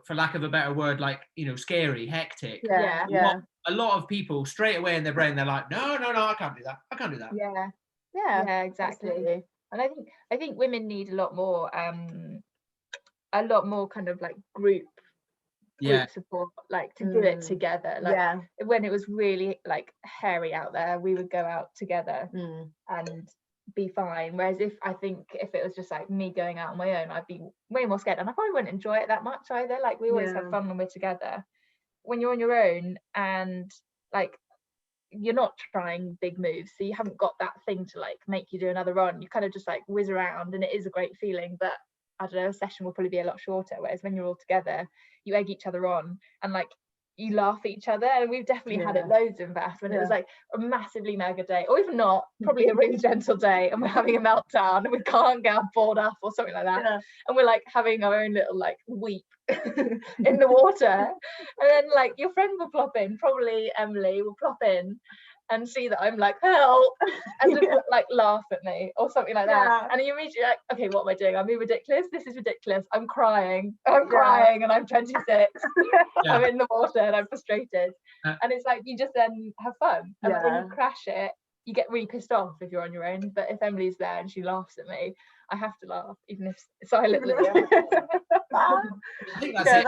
for lack of a better word, like, scary, hectic. A lot of people straight away in their brain, they're like, no, I can't do that. I can't do that. Yeah, exactly. Absolutely. And I think women need a lot more kind of like group support, like to do it together. Like when it was really like hairy out there, we would go out together and be fine. Whereas if it was just like me going out on my own, I'd be way more scared, and I probably wouldn't enjoy it that much either. Like, we always have fun when we're together. When you're on your own and like you're not trying big moves, so you haven't got that thing to like make you do another run. You kind of just like whiz around, and it is a great feeling, but I don't know, a session will probably be a lot shorter. Whereas when you're all together, you egg each other on and like you laugh at each other. And we've definitely had it loads in Vass when it was like a massively mega day, or even not, probably a really gentle day, and we're having a meltdown and we can't get our board up or something like that, and we're like having our own little like weep in the water, and then like your friend will plop in, probably Emily will plop in and see that I'm like, help, and just like laugh at me or something like that. And you immediately like, okay, what am I doing? I'm being ridiculous. This is ridiculous. I'm crying and I'm 26. I'm in the water and I'm frustrated. And it's like, you just then have fun. And when you crash it, you get really pissed off if you're on your own. But if Emily's there and she laughs at me, I have to laugh, even if silently. I think that's it.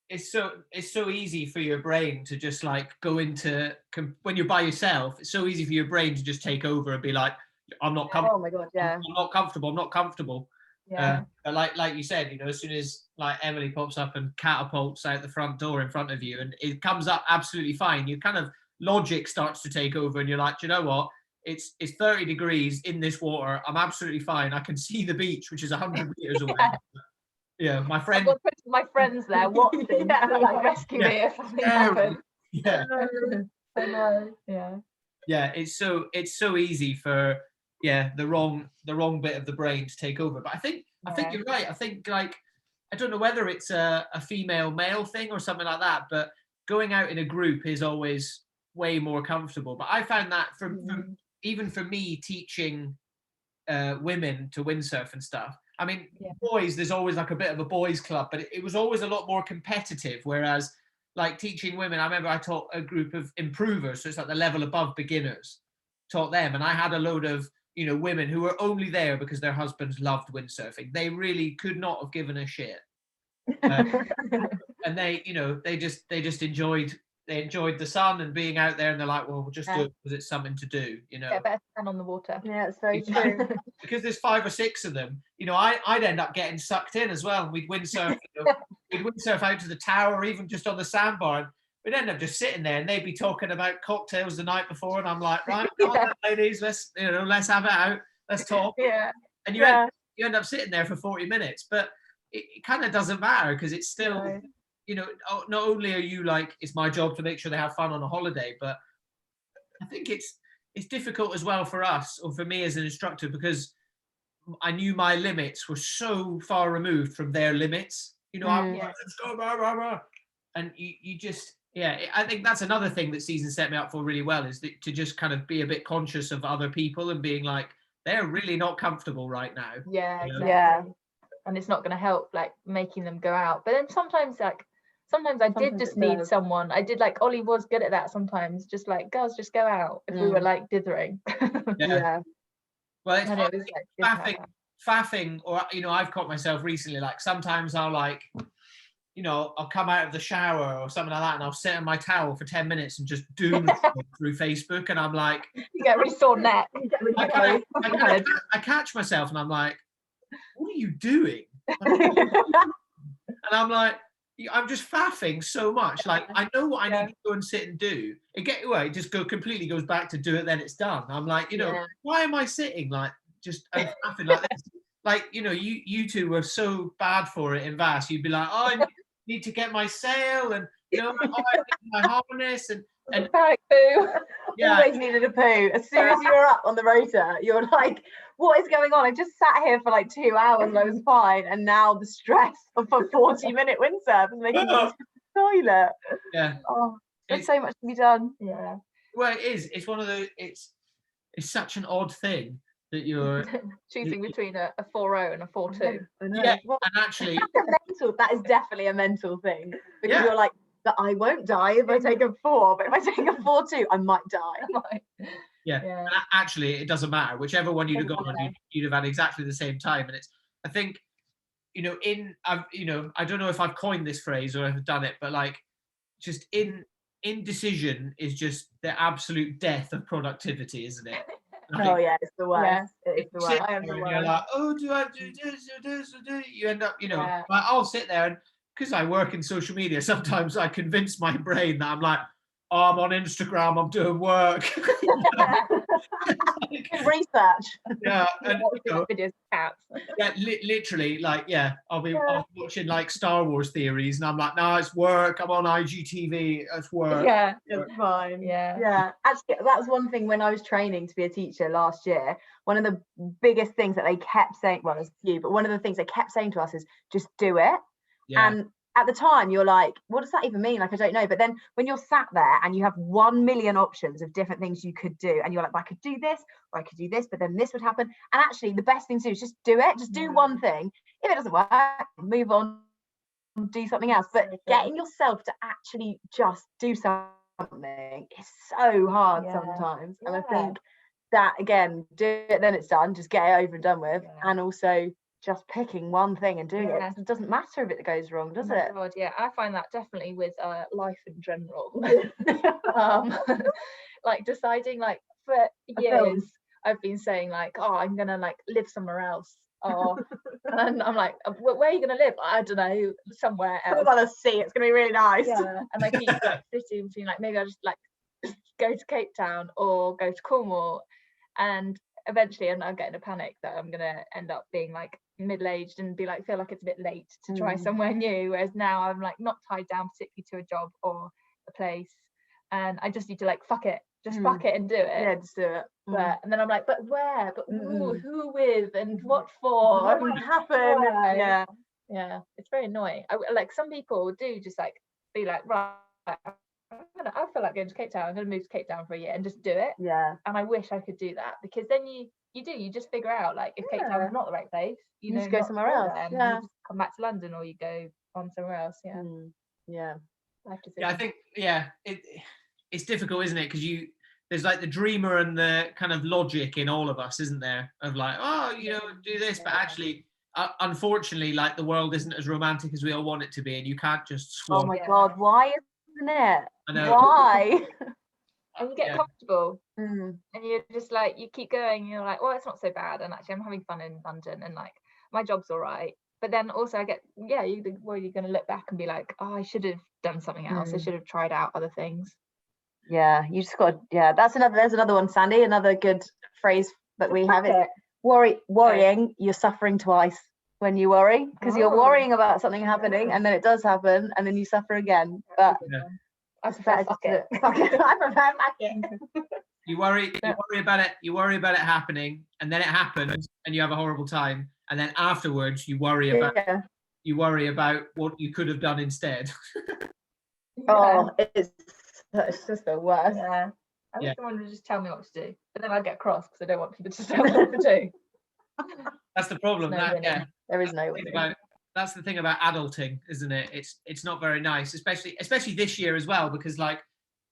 It's so easy for your brain to just like go into when you're by yourself. It's so easy for your brain to just take over and be like, I'm not comfortable. Oh my god, yeah. I'm not comfortable. I'm not comfortable. Yeah. But like you said, you know, as soon as like Emily pops up and catapults out the front door in front of you, and it comes up absolutely fine, you kind of logic starts to take over, and you're like, do you know what? It's 30 degrees in this water. I'm absolutely fine. I can see the beach, which is 100 meters away. Yeah, my friend. I've got my friends there watching, like rescue me if something happens. Yeah. I know. Yeah. Yeah, it's so easy for the wrong bit of the brain to take over. But I think you're right. I think like I don't know whether it's a female male thing or something like that, but going out in a group is always way more comfortable. But I found that from even for me teaching women to windsurf and stuff. I mean, boys, there's always like a bit of a boys club, but it was always a lot more competitive. Whereas like teaching women, I remember I taught a group of improvers, so it's like the level above beginners, taught them. And I had a load of, you know, women who were only there because their husbands loved windsurfing. They really could not have given a shit. And they, you know, they just enjoyed the sun and being out there, and they're like, well, we'll just do it because it's something to do, you know. Get better stand on the water. Yeah, it's very true. Because there's 5 or 6 of them, you know, I'd end up getting sucked in as well, and we'd windsurf, you know, we'd windsurf out to the tower, or even just on the sandbar, and we'd end up just sitting there, and they'd be talking about cocktails the night before, and I'm like, right, ladies, let's have it out, let's talk. And you end up sitting there for 40 minutes, but it kind of doesn't matter because it's still, you know, not only are you like, it's my job to make sure they have fun on a holiday, but I think it's difficult as well for us, or for me as an instructor, because I knew my limits were so far removed from their limits. You know, I'm like, let's go, blah, blah, blah. And you just, I think that's another thing that season set me up for really well, is to just kind of be a bit conscious of other people and being like, they're really not comfortable right now. Yeah, you know? exactly. And it's not going to help like making them go out. But then sometimes I did just need someone. I did, like, Ollie was good at that sometimes, just like, girls, just go out if we were like dithering. Well, it's faffing, or, you know, I've caught myself recently, like sometimes I'll like, you know, I'll come out of the shower or something like that, and I'll sit on my towel for 10 minutes and just doom through Facebook, and I'm like, you get really sore neck. I catch myself and I'm like, what are you doing? And I'm like, I'm just faffing so much. Like, I know what I need to go and sit and do. It just completely goes back to do it, then it's done. I'm like, you know, why am I sitting like just faffing like this? Like, you know, you two were so bad for it in Vass. You'd be like, oh, I need to get my sail, and, you know, I need my harness, and poo. Always needed a poo. As soon as you're up on the rotor, you're like, what is going on? I just sat here for like 2 hours and I was fine, and now the stress of a 40-minute windsurf is making me go to the toilet. Yeah. Oh, there's so much to be done. Yeah. Well, it is. It's one of those. It's such an odd thing that you're choosing between a 4.0 and a 4.2. Yeah, and actually, that is definitely a mental thing, because you're like, that I won't die if I take a 4, but if I take a 4.2, I might die. Yeah. And actually, it doesn't matter. Whichever one you'd have gone on, you'd have had exactly the same time. And I think, you know, I don't know if I've coined this phrase or I've done it, but like, just indecision is just the absolute death of productivity, isn't it? Like, it's the worst. It's the worst. You're like, oh, do I do this or this or do? You end up, you know, like, I'll sit there, and because I work in social media, sometimes I convince my brain that I'm like, oh, I'm on Instagram, I'm doing work. Research. Yeah, and you know, videos of cats. Literally, like, I'll be watching like Star Wars theories, and I'm like, no, it's work. I'm on IGTV. It's work. Yeah, it's fine. Yeah. Actually, that was one thing when I was training to be a teacher last year. One of the biggest things that they kept saying, well, there's a few, but one of the things they kept saying to us is just do it. And at the time you're like, what does that even mean? Like, I don't know. But then when you're sat there and you have 1 million options of different things you could do, and you're like, well, I could do this, or I could do this, but then this would happen. And actually the best thing to do is just do it. Just do one thing. If it doesn't work, move on, do something else. But getting yourself to actually just do something something, it's so hard sometimes. And I think that, again, do it, then it's done, just get it over and done with. And also just picking one thing and doing it. It doesn't matter if it goes wrong, does it? God, yeah, I find that definitely with life in general. Like deciding, like, for years I've been saying like, oh, I'm gonna like live somewhere else, or and I'm like, where are you gonna live? I don't know, somewhere else by the sea, it's gonna be really nice. And I keep like sitting between, like, maybe I'll just like go to Cape Town or go to Cornwall, and eventually I'll get in a panic that I'm gonna end up being like middle-aged and be like, feel like it's a bit late to try somewhere new, whereas now I'm like not tied down particularly to a job or a place, and I just need to like fuck it and do it. Just do it. But and then I'm like, but where, but who with, and what for, what might happen? It's very annoying. Like some people do just like be like, right, I feel like going to Cape Town, I'm going to move to Cape Town for a year and just do it. And I wish I could do that, because then you just figure out, like, if Cape Town's not the right place, you just go somewhere else. You just come back to London, or you go on somewhere else. I think it's difficult, isn't it? Because there's like the dreamer and the kind of logic in all of us, isn't there, of like, oh, do this, but actually unfortunately, like, the world isn't as romantic as we all want it to be, and you can't just swap. Oh my god, why isn't it? I know. Why? And you get comfortable, and you're just like, you keep going, you're like, well, it's not so bad, and actually I'm having fun in London, and like my job's all right. But then also I get you're going to look back and be like, oh, I should have done something else. I should have tried out other things. You just got there's another one, Sandy, another good phrase that we have is worrying. You're suffering twice when you worry, because you're worrying about something happening, and then it does happen, and then you suffer again. But I prefer fuck it. I prefer fuck it. You worry about it happening, and then it happens, and you have a horrible time, and then afterwards you worry about what you could have done instead. It's just the worst. I want someone to just tell me what to do, but then I get cross because I don't want people to tell me what to do. That's the problem. There is no way. That's the thing about adulting, isn't it? It's not very nice, especially this year as well, because, like,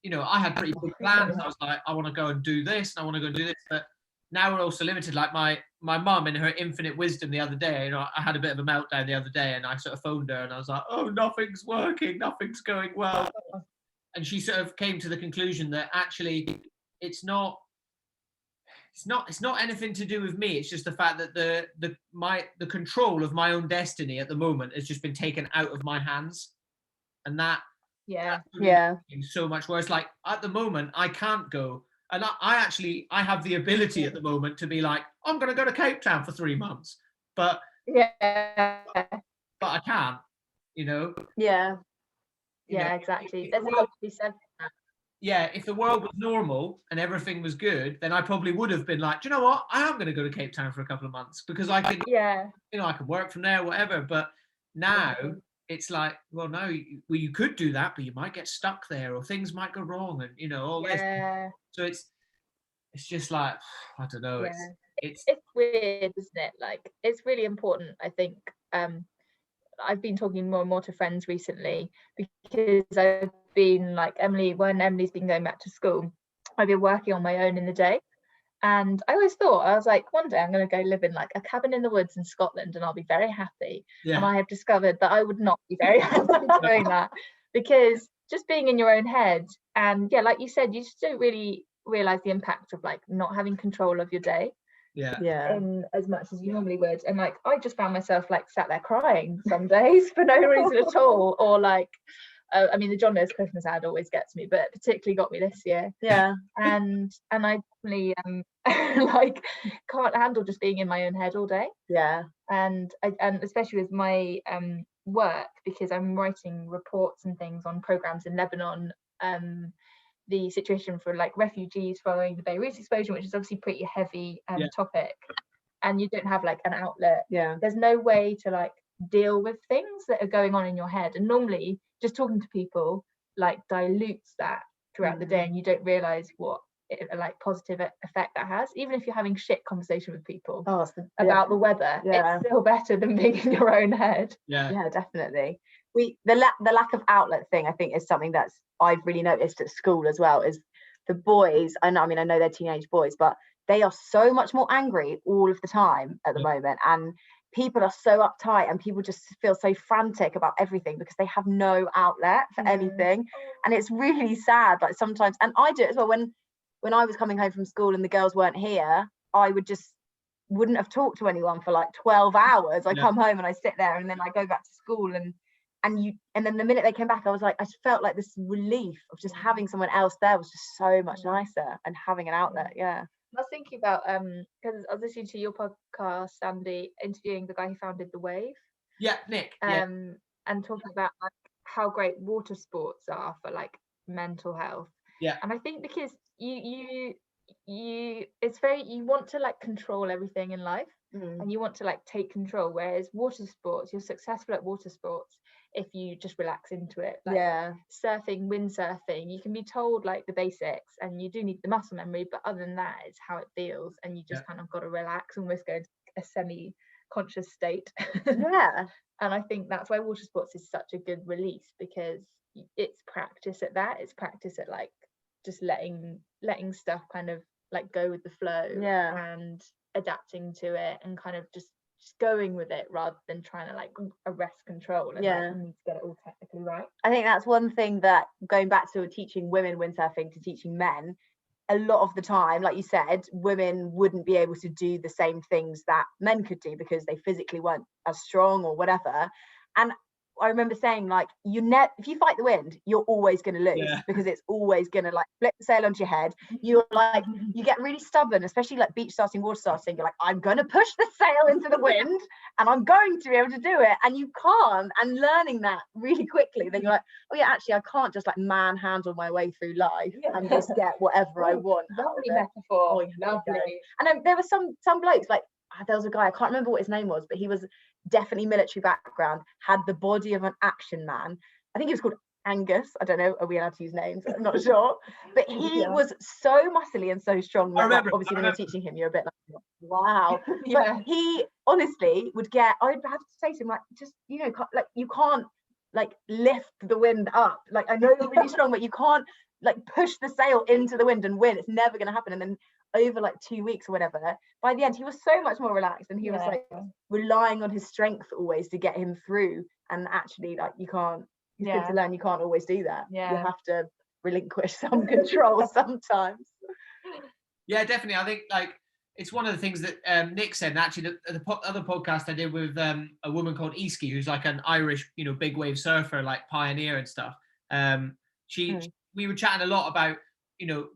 I had pretty big plans. I was like, I want to go and do this, and I want to go and do this, but now we're also limited. Like my mum, in her infinite wisdom, the other day, I had a bit of a meltdown the other day, and I sort of phoned her, and I was like, oh, nothing's working, nothing's going well. And she sort of came to the conclusion that actually it's not anything to do with me. It's just the fact that the control of my own destiny at the moment has just been taken out of my hands, and that's so much worse. Like, at the moment I can't go, and I have the ability at the moment to be like, I'm going to go to Cape Town for 3 months, but I can't. Exactly. There's a lot to be said for that. If the world was normal and everything was good, then I probably would have been like, do you know what? I am going to go to Cape Town for a couple of months, because I can, I can work from there, whatever. But now it's like, well, no, you could do that, but you might get stuck there, or things might go wrong, and all this. So it's just like, I don't know. It's weird, isn't it? Like, it's really important, I think. I've been talking more and more to friends recently, because I've been like when Emily's been going back to school, I've been working on my own in the day, and I always thought, I was like, one day I'm going to go live in like a cabin in the woods in Scotland, and I'll be very happy. And I have discovered that I would not be very happy doing that, because just being in your own head, and like you said, you just don't really realize the impact of like not having control of your day in as much as you normally would. And like, I just found myself like sat there crying some days for no reason at all, or like I mean, the John Lewis Christmas ad always gets me, but it particularly got me this year. And I definitely like can't handle just being in my own head all day. And especially with my work, because I'm writing reports and things on programs in Lebanon, the situation for like refugees following the Beirut explosion, which is obviously pretty heavy topic, and you don't have like an outlet. There's no way to like deal with things that are going on in your head, and normally just talking to people like dilutes that throughout the day, and you don't realize what like positive effect that has. Even if you're having shit conversation with people about the weather, it's still better than being in your own head. Definitely. the lack of outlet thing, I think, is something that's I've really noticed at school as well. Is the boys, I know they're teenage boys, but they are so much more angry all of the time at the moment, and people are so uptight, and people just feel so frantic about everything because they have no outlet for anything, and it's really sad. Like sometimes, and I do it as well, when I was coming home from school and the girls weren't here, I wouldn't have talked to anyone for like 12 hours. I come home and I sit there, and then I go back to school, and then the minute they came back, I was like, I felt like this relief of just having someone else there was just so much nicer, and having an outlet. I was thinking about because I was listening to your podcast, Sandy, interviewing the guy who founded The Wave. Nick. And talking about like how great water sports are for like mental health. And I think because you want to like control everything in life, and you want to like take control, whereas water sports, you're successful at water sports if you just relax into it. Like surfing, windsurfing, you can be told like the basics, and you do need the muscle memory, but other than that, it's how it feels, and you just kind of got to relax, almost go into a semi-conscious state. And I think that's why water sports is such a good release, because it's practice at that. It's practice at like just letting stuff kind of like go with the flow, and adapting to it, and kind of just going with it, rather than trying to like arrest control and like, you need to get it all technically right. I think that's one thing that, going back to teaching women windsurfing to teaching men, a lot of the time, like you said, women wouldn't be able to do the same things that men could do because they physically weren't as strong or whatever. And I remember saying, like, if you fight the wind, you're always going to lose, because it's always going to like flip the sail onto your head. You're like, you get really stubborn, especially like beach starting, water starting. You're like, I'm going to push the sail into the wind, and I'm going to be able to do it. And you can't. And learning that really quickly, then you're like, oh yeah, actually, I can't just like manhandle my way through life and just get whatever I want. Lovely metaphor. Lovely. And then there were some blokes, like there was a guy, I can't remember what his name was, but he was definitely military background, had the body of an action man. I think he was called Angus. I don't know, are we allowed to use names? I'm not sure. But he was so muscly and so strong. I remember, obviously when you're teaching him, you're a bit like, wow. But he honestly would get, I'd have to say to him, like, just, like, you can't like lift the wind up. Like, I know you're really strong, but you can't like push the sail into the wind and win. It's never going to happen. And then over like 2 weeks or whatever, by the end he was so much more relaxed, and he was like relying on his strength always to get him through. And actually, like, you can't, it's good to learn, you can't always do that. You have to relinquish some control sometimes. Definitely. I think like it's one of the things that Nick said, and actually the other podcast I did with a woman called Eski, who's like an Irish big wave surfer, like pioneer and stuff. We were chatting a lot about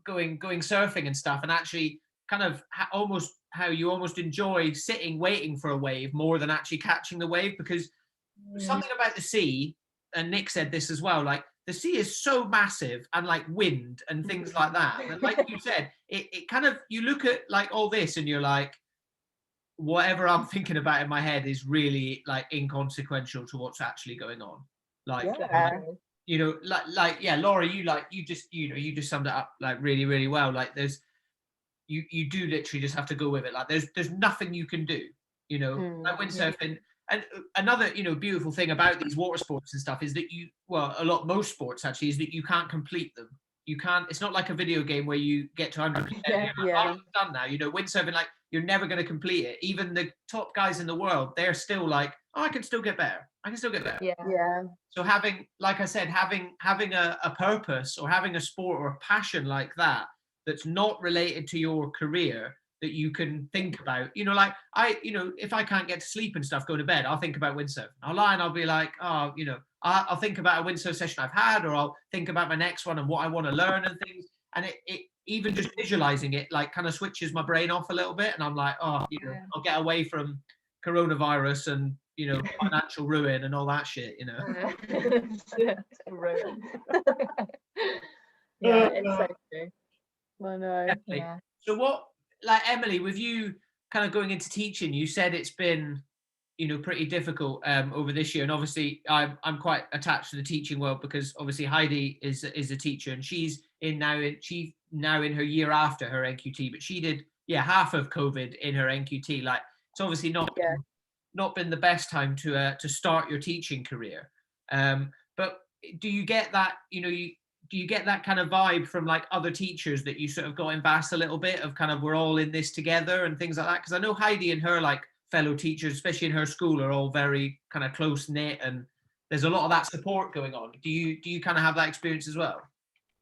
going surfing and stuff, and actually kind of almost how you almost enjoy sitting waiting for a wave more than actually catching the wave, because something about the sea, and Nick said this as well, like the sea is so massive, and like wind and things like that, and like you said, it kind of, you look at like all this and you're like, whatever I'm thinking about in my head is really like inconsequential to what's actually going on. Like Laura, you just summed it up like really, really well. Like there's, you do literally just have to go with it. Like there's nothing you can do, like windsurfing. And another, beautiful thing about these water sports and stuff is that most sports actually, is that you can't complete them. You can't, it's not like a video game where you get to 100%. I'm done now. Windsurfing, like, you're never going to complete it. Even the top guys in the world, they're still like, oh, I can still get better. So having, like I said, having a purpose, or having a sport or a passion like that, that's not related to your career, that you can think about, like if I can't get to sleep and stuff, go to bed, I'll think about windsurfing. I'll lie and I'll be like, oh, I'll think about a windsurf session I've had, or I'll think about my next one and what I want to learn and things. And it even just visualizing it, like, kind of switches my brain off a little bit. And I'm like, oh, I'll get away from coronavirus and, financial ruin and all that shit, Ruin. It's so true. I know. Definitely. So what, like, Emily, with you kind of going into teaching, you said it's been, pretty difficult over this year. And obviously I'm quite attached to the teaching world, because obviously Heidi is a teacher, and she's now in her year after her NQT, but she did half of COVID in her NQT. Like, it's obviously not been the best time to start your teaching career. But do you get that, do you get that kind of vibe from like other teachers that you sort of got in Vass a little bit of kind of, we're all in this together and things like that? Because I know Heidi and her like fellow teachers, especially in her school, are all very kind of close knit, and there's a lot of that support going on. Do you kind of have that experience as well?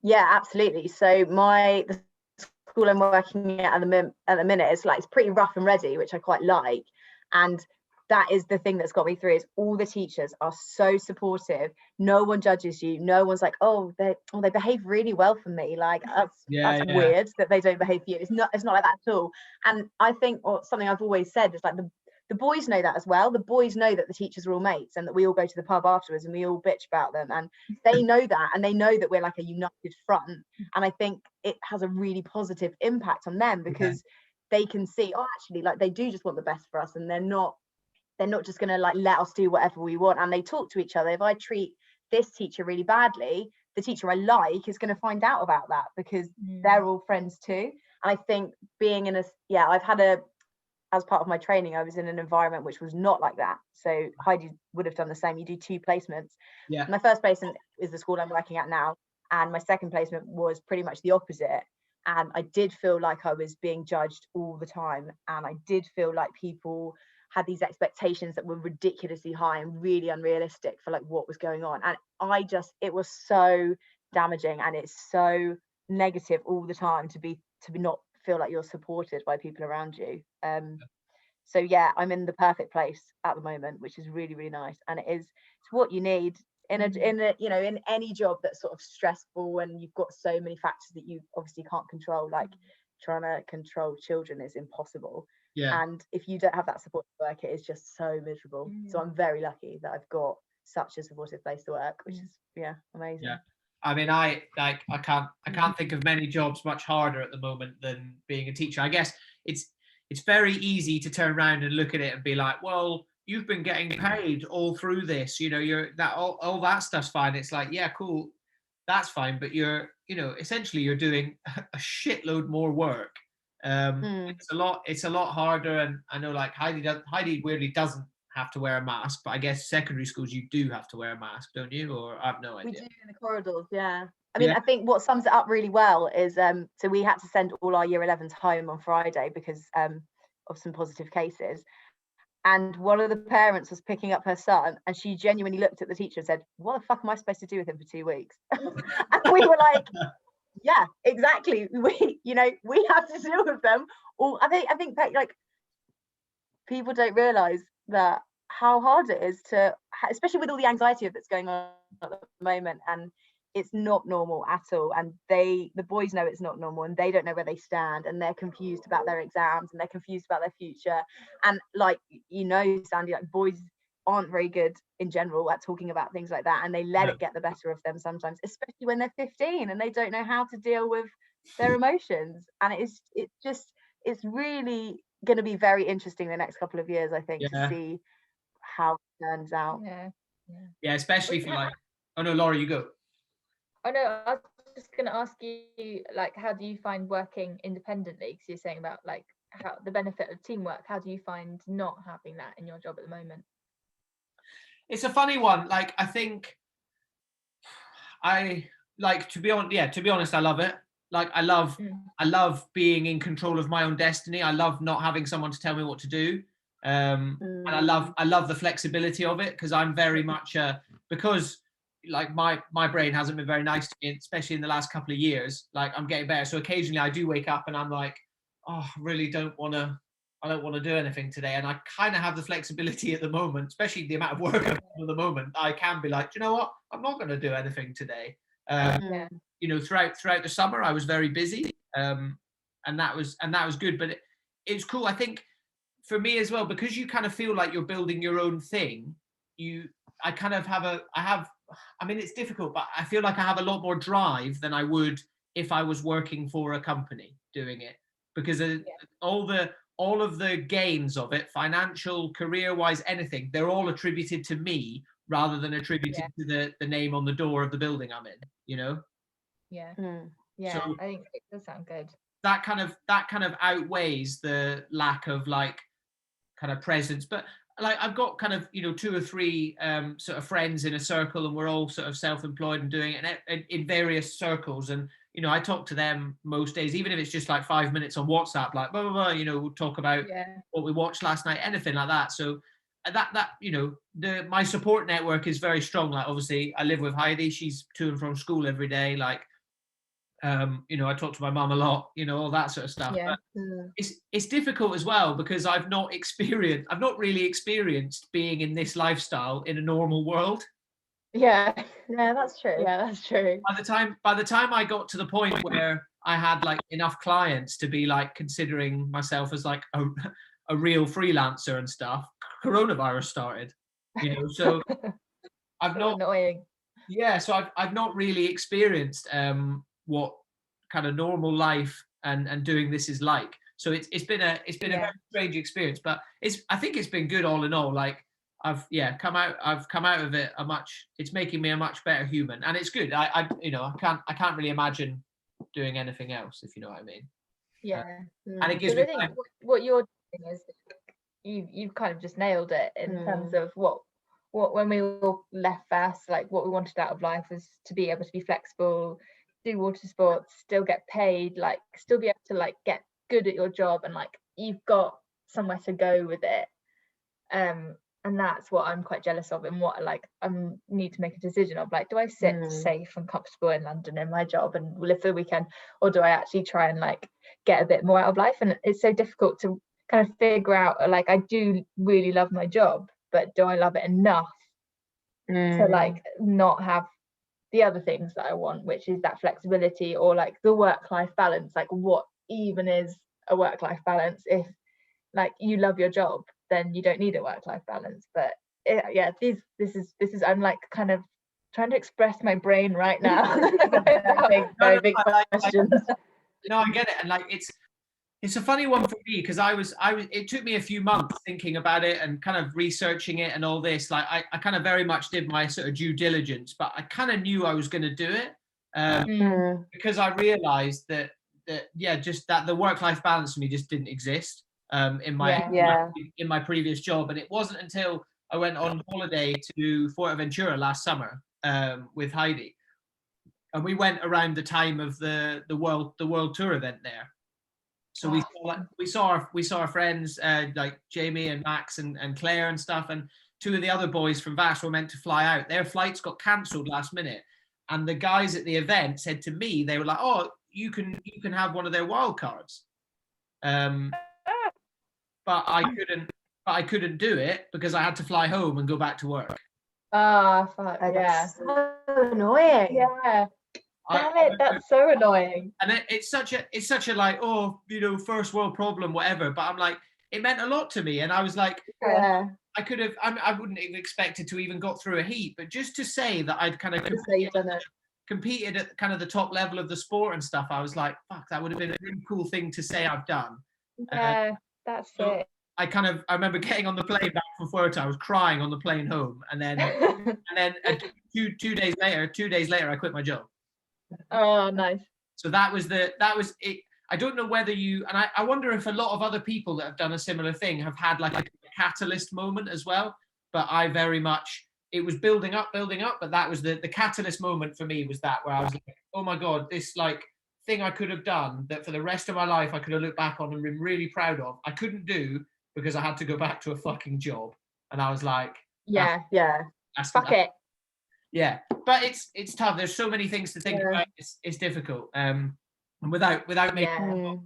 Yeah, absolutely. So the school I'm working at the minute is like, it's pretty rough and ready, which I quite like. And that is the thing that's got me through, is all the teachers are so supportive. No one judges you. No one's like, they behave really well for me. Like that's weird that they don't behave for you. It's not like that at all. And I think, or something I've always said, is like the boys know that as well. The boys know that the teachers are all mates and that we all go to the pub afterwards and we all bitch about them, and they know that, and they know that we're like a united front. And I think it has a really positive impact on them, because they can see, actually, like, they do just want the best for us, and they're not just going to like let us do whatever we want. And they talk to each other. If I treat this teacher really badly, the teacher I like is going to find out about that, because they're all friends too. And I think being in as part of my training, I was in an environment which was not like that. So Heidi would have done the same. You do 2 placements. Yeah. My first placement is the school I'm working at now, and my second placement was pretty much the opposite. And I did feel like I was being judged all the time, and I did feel like people had these expectations that were ridiculously high and really unrealistic for like what was going on. And it was so damaging, and it's so negative all the time to be not feel like you're supported by people around you. So yeah, I'm in the perfect place at the moment, which is really, really nice. And it's what you need in any job that's sort of stressful, and you've got so many factors that you obviously can't control. Like trying to control children is impossible. And if you don't have that support to work, it is just so miserable. So I'm very lucky that I've got such a supportive place to work, which is amazing. I mean, I can't think of many jobs much harder at the moment than being a teacher. I guess it's very easy to turn around and look at it and be like, well, you've been getting paid all through this, you're that all that stuff's fine. It's like, yeah, cool, that's fine, but you're essentially you're doing a shitload more work. It's a lot harder. And I know like Heidi weirdly doesn't have to wear a mask, but I guess secondary schools you do have to wear a mask, don't you? Or I have no idea. We do in the corridors, yeah. I mean, I think what sums it up really well is so we had to send all our year 11s home on Friday because of some positive cases. And one of the parents was picking up her son, and she genuinely looked at the teacher and said, "What the fuck am I supposed to do with him for 2 weeks?" And we were like, yeah, exactly. We have to deal with them all. I think like people don't realize that how hard it is to, especially with all the anxiety that's going on at the moment, and it's not normal at all. And the boys know it's not normal, and they don't know where they stand, and they're confused about their exams, and they're confused about their future. And like, Sandy, like, boys aren't very good in general at talking about things like that, and they let it get the better of them sometimes, especially when they're 15 and they don't know how to deal with their emotions. And it's really going to be very interesting the next couple of years, I think, to see how it turns out. Especially if you like, oh no, Laura, you go. Oh no, I was just going to ask you, like, how do you find working independently? Because you're saying about like how the benefit of teamwork. How do you find not having that in your job at the moment? It's a funny one. Like, I think I like to be honest, I love it. Like, I love being in control of my own destiny. I love not having someone to tell me what to do. And I love the flexibility of it, because I'm very much because like my brain hasn't been very nice to me, especially in the last couple of years. Like, I'm getting better, so occasionally I do wake up and I'm like, oh, I really don't want to do anything today. And I kind of have the flexibility at the moment, especially the amount of work I've done at the moment. I can be like, you know what, I'm not going to do anything today. Throughout the summer I was very busy, and that was good. But it's cool, I think, for me as well, because you kind of feel like you're building your own thing. I mean, it's difficult, but I feel like I have a lot more drive than I would if I was working for a company doing it, because all of the gains of it, financial, career-wise, anything, they're all attributed to me rather than attributed to the name on the door of the building I'm in, So I think it does sound good. That kind of outweighs the lack of like kind of presence. But like I've got kind of, 2 or 3 sort of friends in a circle, and we're all sort of self-employed and doing it in various circles. And, I talk to them most days, even if it's just like 5 minutes on WhatsApp, like blah, blah, blah, we'll talk about what we watched last night, anything like that. So my support network is very strong. Like, obviously I live with Heidi. She's to and from school every day. Like, I talk to my mum a lot, all that sort of stuff. Yeah. But it's difficult as well, because I've not really experienced being in this lifestyle in a normal world. Yeah, that's true. Yeah, that's true. By the time I got to the point where I had like enough clients to be like considering myself as like a real freelancer and stuff, coronavirus started. So I've not annoying. Yeah, so I've not really experienced what kind of normal life and doing this is like. So it's been a very strange experience, but I think it's been good all in all. Like, I've come out of it it's making me a much better human, and it's good. I can't really imagine doing anything else, if you know what I mean. And it gives me I think what you're doing is you've kind of just nailed it in terms of what when we all left Vass, like what we wanted out of life was to be able to be flexible, do water sports, still get paid, like still be able to like get good at your job, and like you've got somewhere to go with it. And that's what I'm quite jealous of, and what like I need to make a decision of, like, do I sit safe and comfortable in London in my job and live for the weekend, or do I actually try and like get a bit more out of life? And it's so difficult to kind of figure out, like, I do really love my job, but do I love it enough to like not have the other things that I want, which is that flexibility, or like the work-life balance. Like, what even is a work-life balance? If like you love your job, then you don't need a work-life balance. But this is I'm like kind of trying to express my brain right now. Very big questions. No, I get it, and like it's a funny one for me, because it took me a few months thinking about it and kind of researching it and all this. Like, I kind of very much did my sort of due diligence, but I kind of knew I was going to do it because I realized that just that the work-life balance for me just didn't exist in my previous job. And it wasn't until I went on holiday to Fuerteventura last summer with Heidi, and we went around the time of the world tour event there. So we saw our friends like Jamie and Max and Claire and stuff, and 2 of the other boys from Vass were meant to fly out. Their flights got cancelled last minute, and the guys at the event said to me, they were like, "Oh, you can have one of their wild cards," but I couldn't do it because I had to fly home and go back to work. Fuck, that's so annoying. Yeah. Damn it, that's so annoying. And it's such a like, first world problem, whatever. But I'm like, it meant a lot to me, and I was like, I wouldn't have expected to even got through a heat, but just to say that I'd kind of competed at kind of the top level of the sport and stuff, I was like, fuck, that would have been a really cool thing to say I've done. Yeah, that's it. I remember getting on the plane back from Fuerte. I was crying on the plane home, and then 2 days later, I quit my job. Oh, nice. So that was it. I don't know whether and I wonder if a lot of other people that have done a similar thing have had like a catalyst moment as well. But I very much, it was building up, but that was the catalyst moment for me, was that, where I was like, oh my God, this like thing I could have done that for the rest of my life I could have looked back on and been really proud of, I couldn't do because I had to go back to a fucking job. And I was like, fuck it. Yeah, but it's tough. There's so many things to think about. It's difficult. And without making a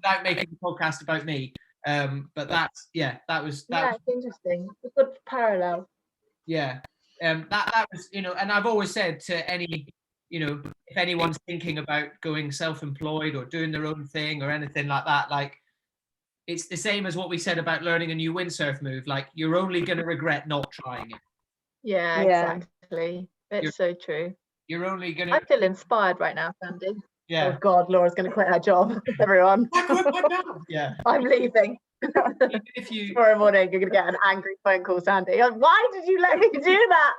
podcast about me. But that was it's interesting. It's a good parallel. Yeah. That was, and I've always said to any, if anyone's thinking about going self-employed or doing their own thing or anything like that, like, it's the same as what we said about learning a new windsurf move. Like, you're only going to regret not trying it. Yeah, exactly. It's so true. You're only going to... I feel inspired right now, Sandy. Yeah. Oh God, Laura's going to quit her job. Everyone. I quit my job. Yeah. I'm leaving. Tomorrow morning, you're going to get an angry phone call, Sandy. Why did you let me do that?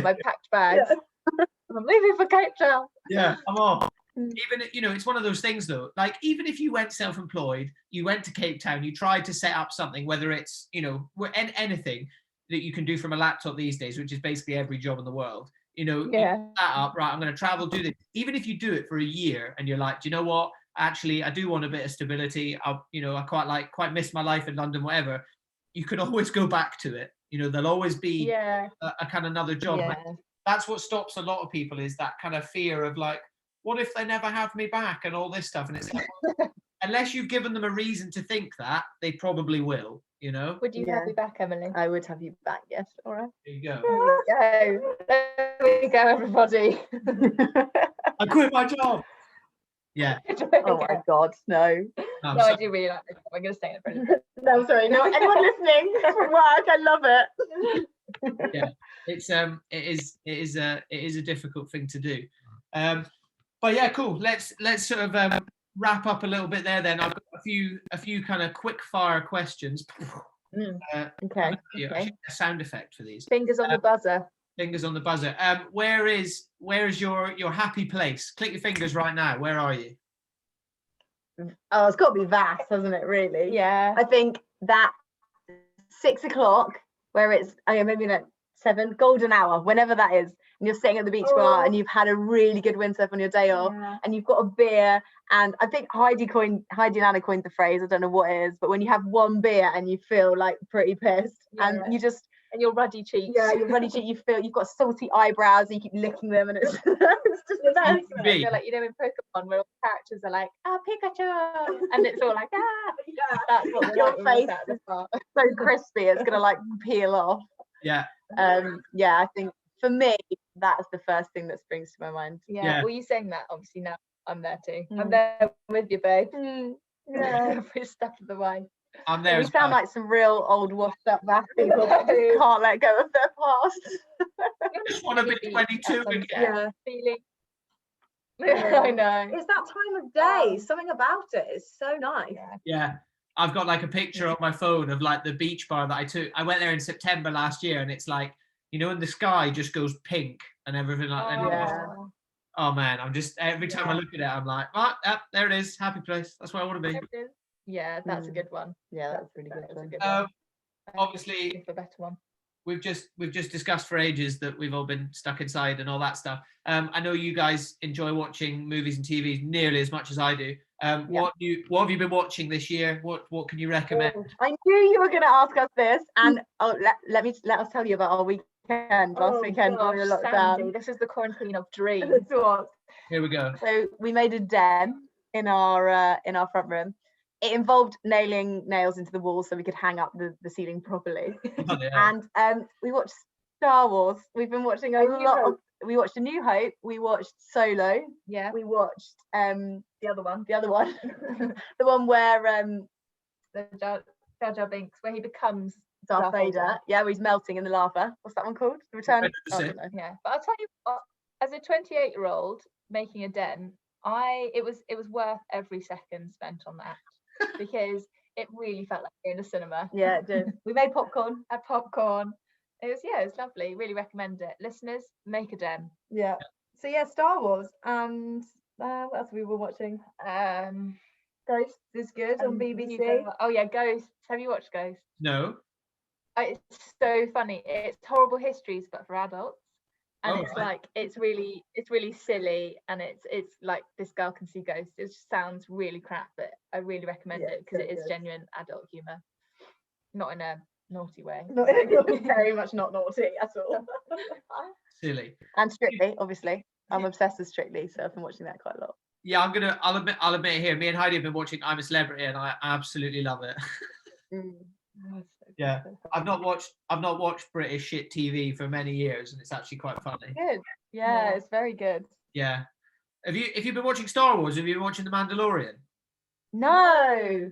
My packed bags. Yeah. I'm leaving for Cape Town. Yeah, come on. Even, it's one of those things though, like, even if you went self-employed, you went to Cape Town, you tried to set up something, whether it's, anything, that you can do from a laptop these days, which is basically every job in the world. You know, you Yeah. set that up, right? I'm going to travel, do this. Even if you do it for a year and you're like, do you know what? Actually, I do want a bit of stability. I quite miss my life in London, whatever. You can always go back to it. You know, there'll always be a kind of another job. Yeah. That's what stops a lot of people, is that kind of fear of like, what if they never have me back and all this stuff? And it's like, well, unless you've given them a reason to think that, they probably will, you know? Would you have me back, Emily? I would have you back, yes. All right. There you go. There we go, everybody. I quit my job. Yeah. Oh my God, no. No, No, I do really like this. I'm going to stay in it for a little bit. No, sorry. No, anyone listening from work, I love it. Yeah, it is a difficult thing to do. But yeah, cool. Let's sort of wrap up a little bit there. Then I've got a few kind of quick fire questions. Okay. I should get a sound effect for these. Fingers on the buzzer. Fingers on the buzzer. Where is your happy place? Click your fingers right now. Where are you? Oh, it's got to be Vass, hasn't it? Really? Yeah. I think that 6 o'clock, where it's maybe like 7, golden hour, whenever that is, and you're sitting at the beach bar and you've had a really good windsurf on your day off, and you've got a beer. And I think Heidi and Anna coined the phrase. I don't know what it is, but when you have one beer and you feel like pretty pissed, and you just. And your ruddy cheeks. Yeah, your ruddy cheek. You feel you've got salty eyebrows, and you keep licking them, and it's just the best. I feel like, you know, in Pokemon, where all the characters are like, Pikachu, and it's all like, Yeah, that's what your face is so crispy, it's gonna like peel off. Yeah. Yeah, I think for me, that's the first thing that springs to my mind. Yeah. Well, you saying that, obviously now I'm there too. I'm there with you, babe. Yeah. Every step of the way. I'm there. We sound like some real old washed up Vass people that just can't let go of their past. I just want to be 22 again. Yeah. Feeling. Yeah. I know. It's that time of day. Something about it is so nice. Yeah. I've got like a picture on my phone of like the beach bar that I took. I went there in September last year, and it's like, you know, and the sky just goes pink and everything like that. Oh man, I'm just, every time I look at it, I'm like, there it is, happy place. That's where I want to be. Yeah, that's a good one. Yeah, that's really good. That's a good one. Obviously, a better one. We've just discussed for ages that we've all been stuck inside and all that stuff. I know you guys enjoy watching movies and TV nearly as much as I do. What have you been watching this year? What can you recommend? I knew you were going to ask us this, and let us tell you about our weekend. Last weekend when we were locked down. This is the quarantine of dreams. This was. Here we go. So we made a den in our front room. It involved nailing nails into the walls so we could hang up the ceiling properly. Oh, yeah. And we watched Star Wars. We've been watching a lot. We watched A New Hope. We watched Solo. Yeah. We watched the other one, the one where the Jar Jar Binks, where he becomes Darth Vader. Yeah, where he's melting in the lava. What's that one called? The Return. I don't know. Yeah, but I'll tell you what, as a 28-year-old making a den, it was worth every second spent on that. Because it really felt like you're in a cinema. Yeah, it did. We made popcorn. Had popcorn. It was lovely. Really recommend it. Listeners, make a den. Yeah. So yeah, Star Wars, and what else we were watching? Ghosts is good on BBC. Oh yeah, Ghosts. Have you watched Ghosts? No. It's so funny. It's Horrible Histories, but for adults. And it's really silly, and it's like this girl can see ghosts. It just sounds really crap, but I really recommend it because it is genuine adult humour, not in a naughty way. Very much not naughty at all. Silly. And Strictly, obviously. I'm obsessed with Strictly, so I've been watching that quite a lot. Yeah, I'll admit it here. Me and Heidi have been watching I'm a Celebrity, and I absolutely love it. Yeah, I've not watched British shit TV for many years, and it's actually quite funny. Good. Yeah, it's very good. Yeah. Have you been watching Star Wars? Have you been watching The Mandalorian? No.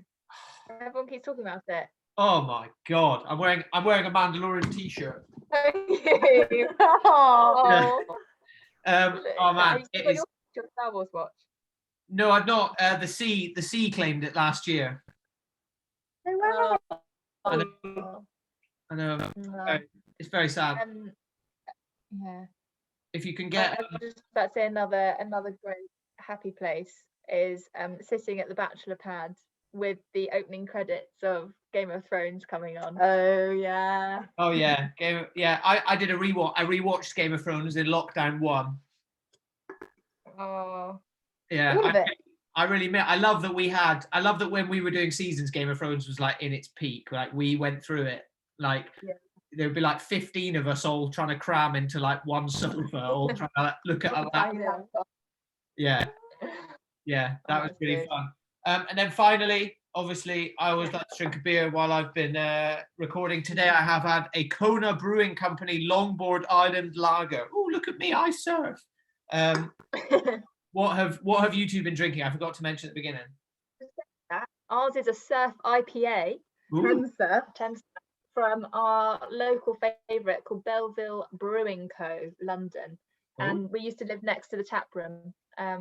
Everyone keeps talking about it. Oh my god, I'm wearing a Mandalorian t-shirt. Oh. Oh man, it is. Your Star Wars watch? No, I've not. The sea claimed it last year. I know. It's very sad. Yeah. If you can get. I was just about to say another great happy place is sitting at the bachelor pad with the opening credits of Game of Thrones coming on. Oh yeah. Oh yeah, I did a rewatch. I rewatched Game of Thrones in lockdown 1. Oh, Yeah, All of it. I really I love that when we were doing seasons, Game of Thrones was like in its peak. Like we went through it. Like there'd be like 15 of us all trying to cram into like one sofa, all trying to look at that. Yeah, that was really fun. And then finally, obviously, I always like to drink a beer while I've been recording. Today, I have had a Kona Brewing Company Longboard Island Lager. Oh, look at me, I surf. What have you two been drinking? I forgot to mention at the beginning. Ours is a surf IPA. Thames from our local favourite called Belleville Brewing Co. London. And we used to live next to the tap room,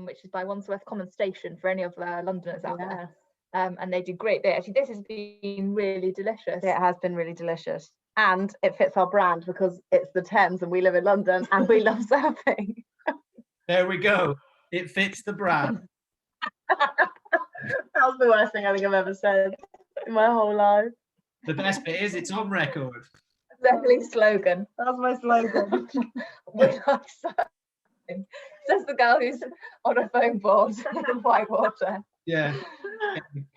which is by Wandsworth Common Station for any of Londoners out there. And they do great beer. Actually, this has been really delicious. It has been really delicious. And it fits our brand because it's the Thames and we live in London and we love surfing. There we go. It fits the brand. That was the worst thing I think I've ever said in my whole life. The best bit is it's on record. Definitely slogan. That's my slogan. We like surfing. Says the girl who's on a foam board in whitewater. Yeah,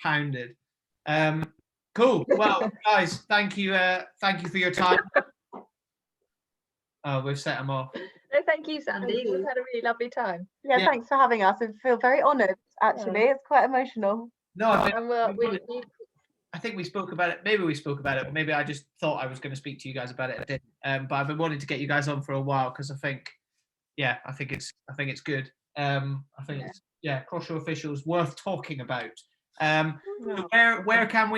pounded. Cool. Well, guys, thank you for your time. Oh, we've set them off. No, thank you, Sandy. We've had a really lovely time. Yeah, thanks for having us. I feel very honoured, actually. It's quite emotional. No, I I think we spoke about it. Maybe we spoke about it, but maybe I just thought I was going to speak to you guys about it. I didn't. But I've been wanting to get you guys on for a while because I think it's good. I think it's Crosshore officials worth talking about. Where can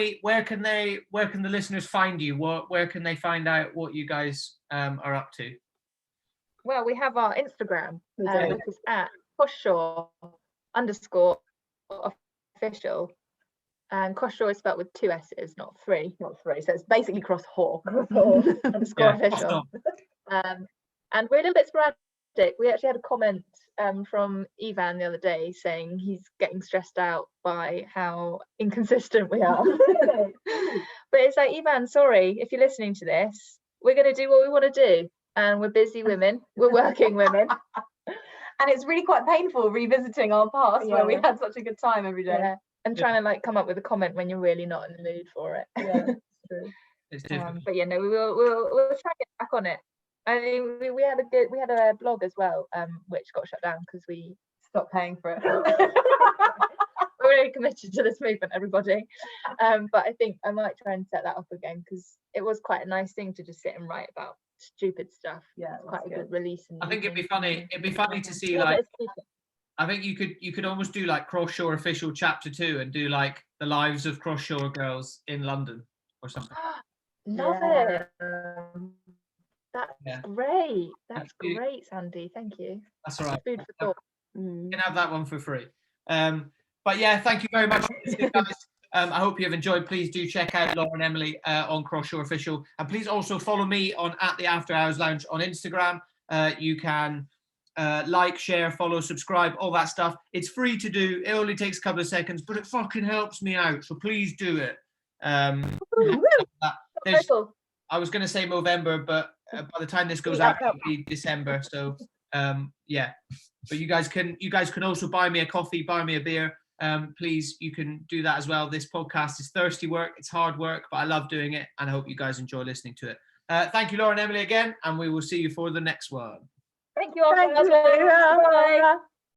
the listeners find you? Where can they find out what you guys are up to? Well, we have our Instagram, which is at Crosshore _official. And Crosshore is spelled with 2 S's, not 3. Not 3. So it's basically Crosshore. _official. And we're a little bit sporadic. We actually had a comment from Ivan the other day saying he's getting stressed out by how inconsistent we are. But it's like, Ivan, sorry, if you're listening to this, we're going to do what we want to do. And we're busy women. We're working women. And it's really quite painful revisiting our past where we had such a good time every day. Yeah. And trying to come up with a comment when you're really not in the mood for it. Yeah, it's true. It's different. But we'll try and get back on it. I mean, we had a blog as well, which got shut down because we stopped paying for it. We're really committed to this movement, everybody. But I think I might try and set that up again because it was quite a nice thing to just sit and write about stupid stuff. Yeah, it's quite a good release. I think it'd be funny to see I think you could almost do like Crosshore official chapter 2 and do like the lives of Crosshore girls in London or something. Love it. That's great. That's great, Sandy. Thank you. That's all right. Food for thought. You can have that one for free. But yeah, thank you very much for listening, guys. I hope you have enjoyed. Please do check out Laura and Emily on Crosshore Official. And please also follow me on @the_After_Hours_Lounge on Instagram. You can like, share, follow, subscribe, all that stuff. It's free to do. It only takes a couple of seconds, but it fucking helps me out. So please do it. I was going to say November, but by the time this goes out, it'll be December. So yeah. But you guys can also buy me a coffee, buy me a beer. Please, you can do that as well. This podcast is thirsty work. It's hard work, but I love doing it, and I hope you guys enjoy listening to it. Thank you, Laura and Emily, again, and we will see you for the next one. Thank you all. Bye.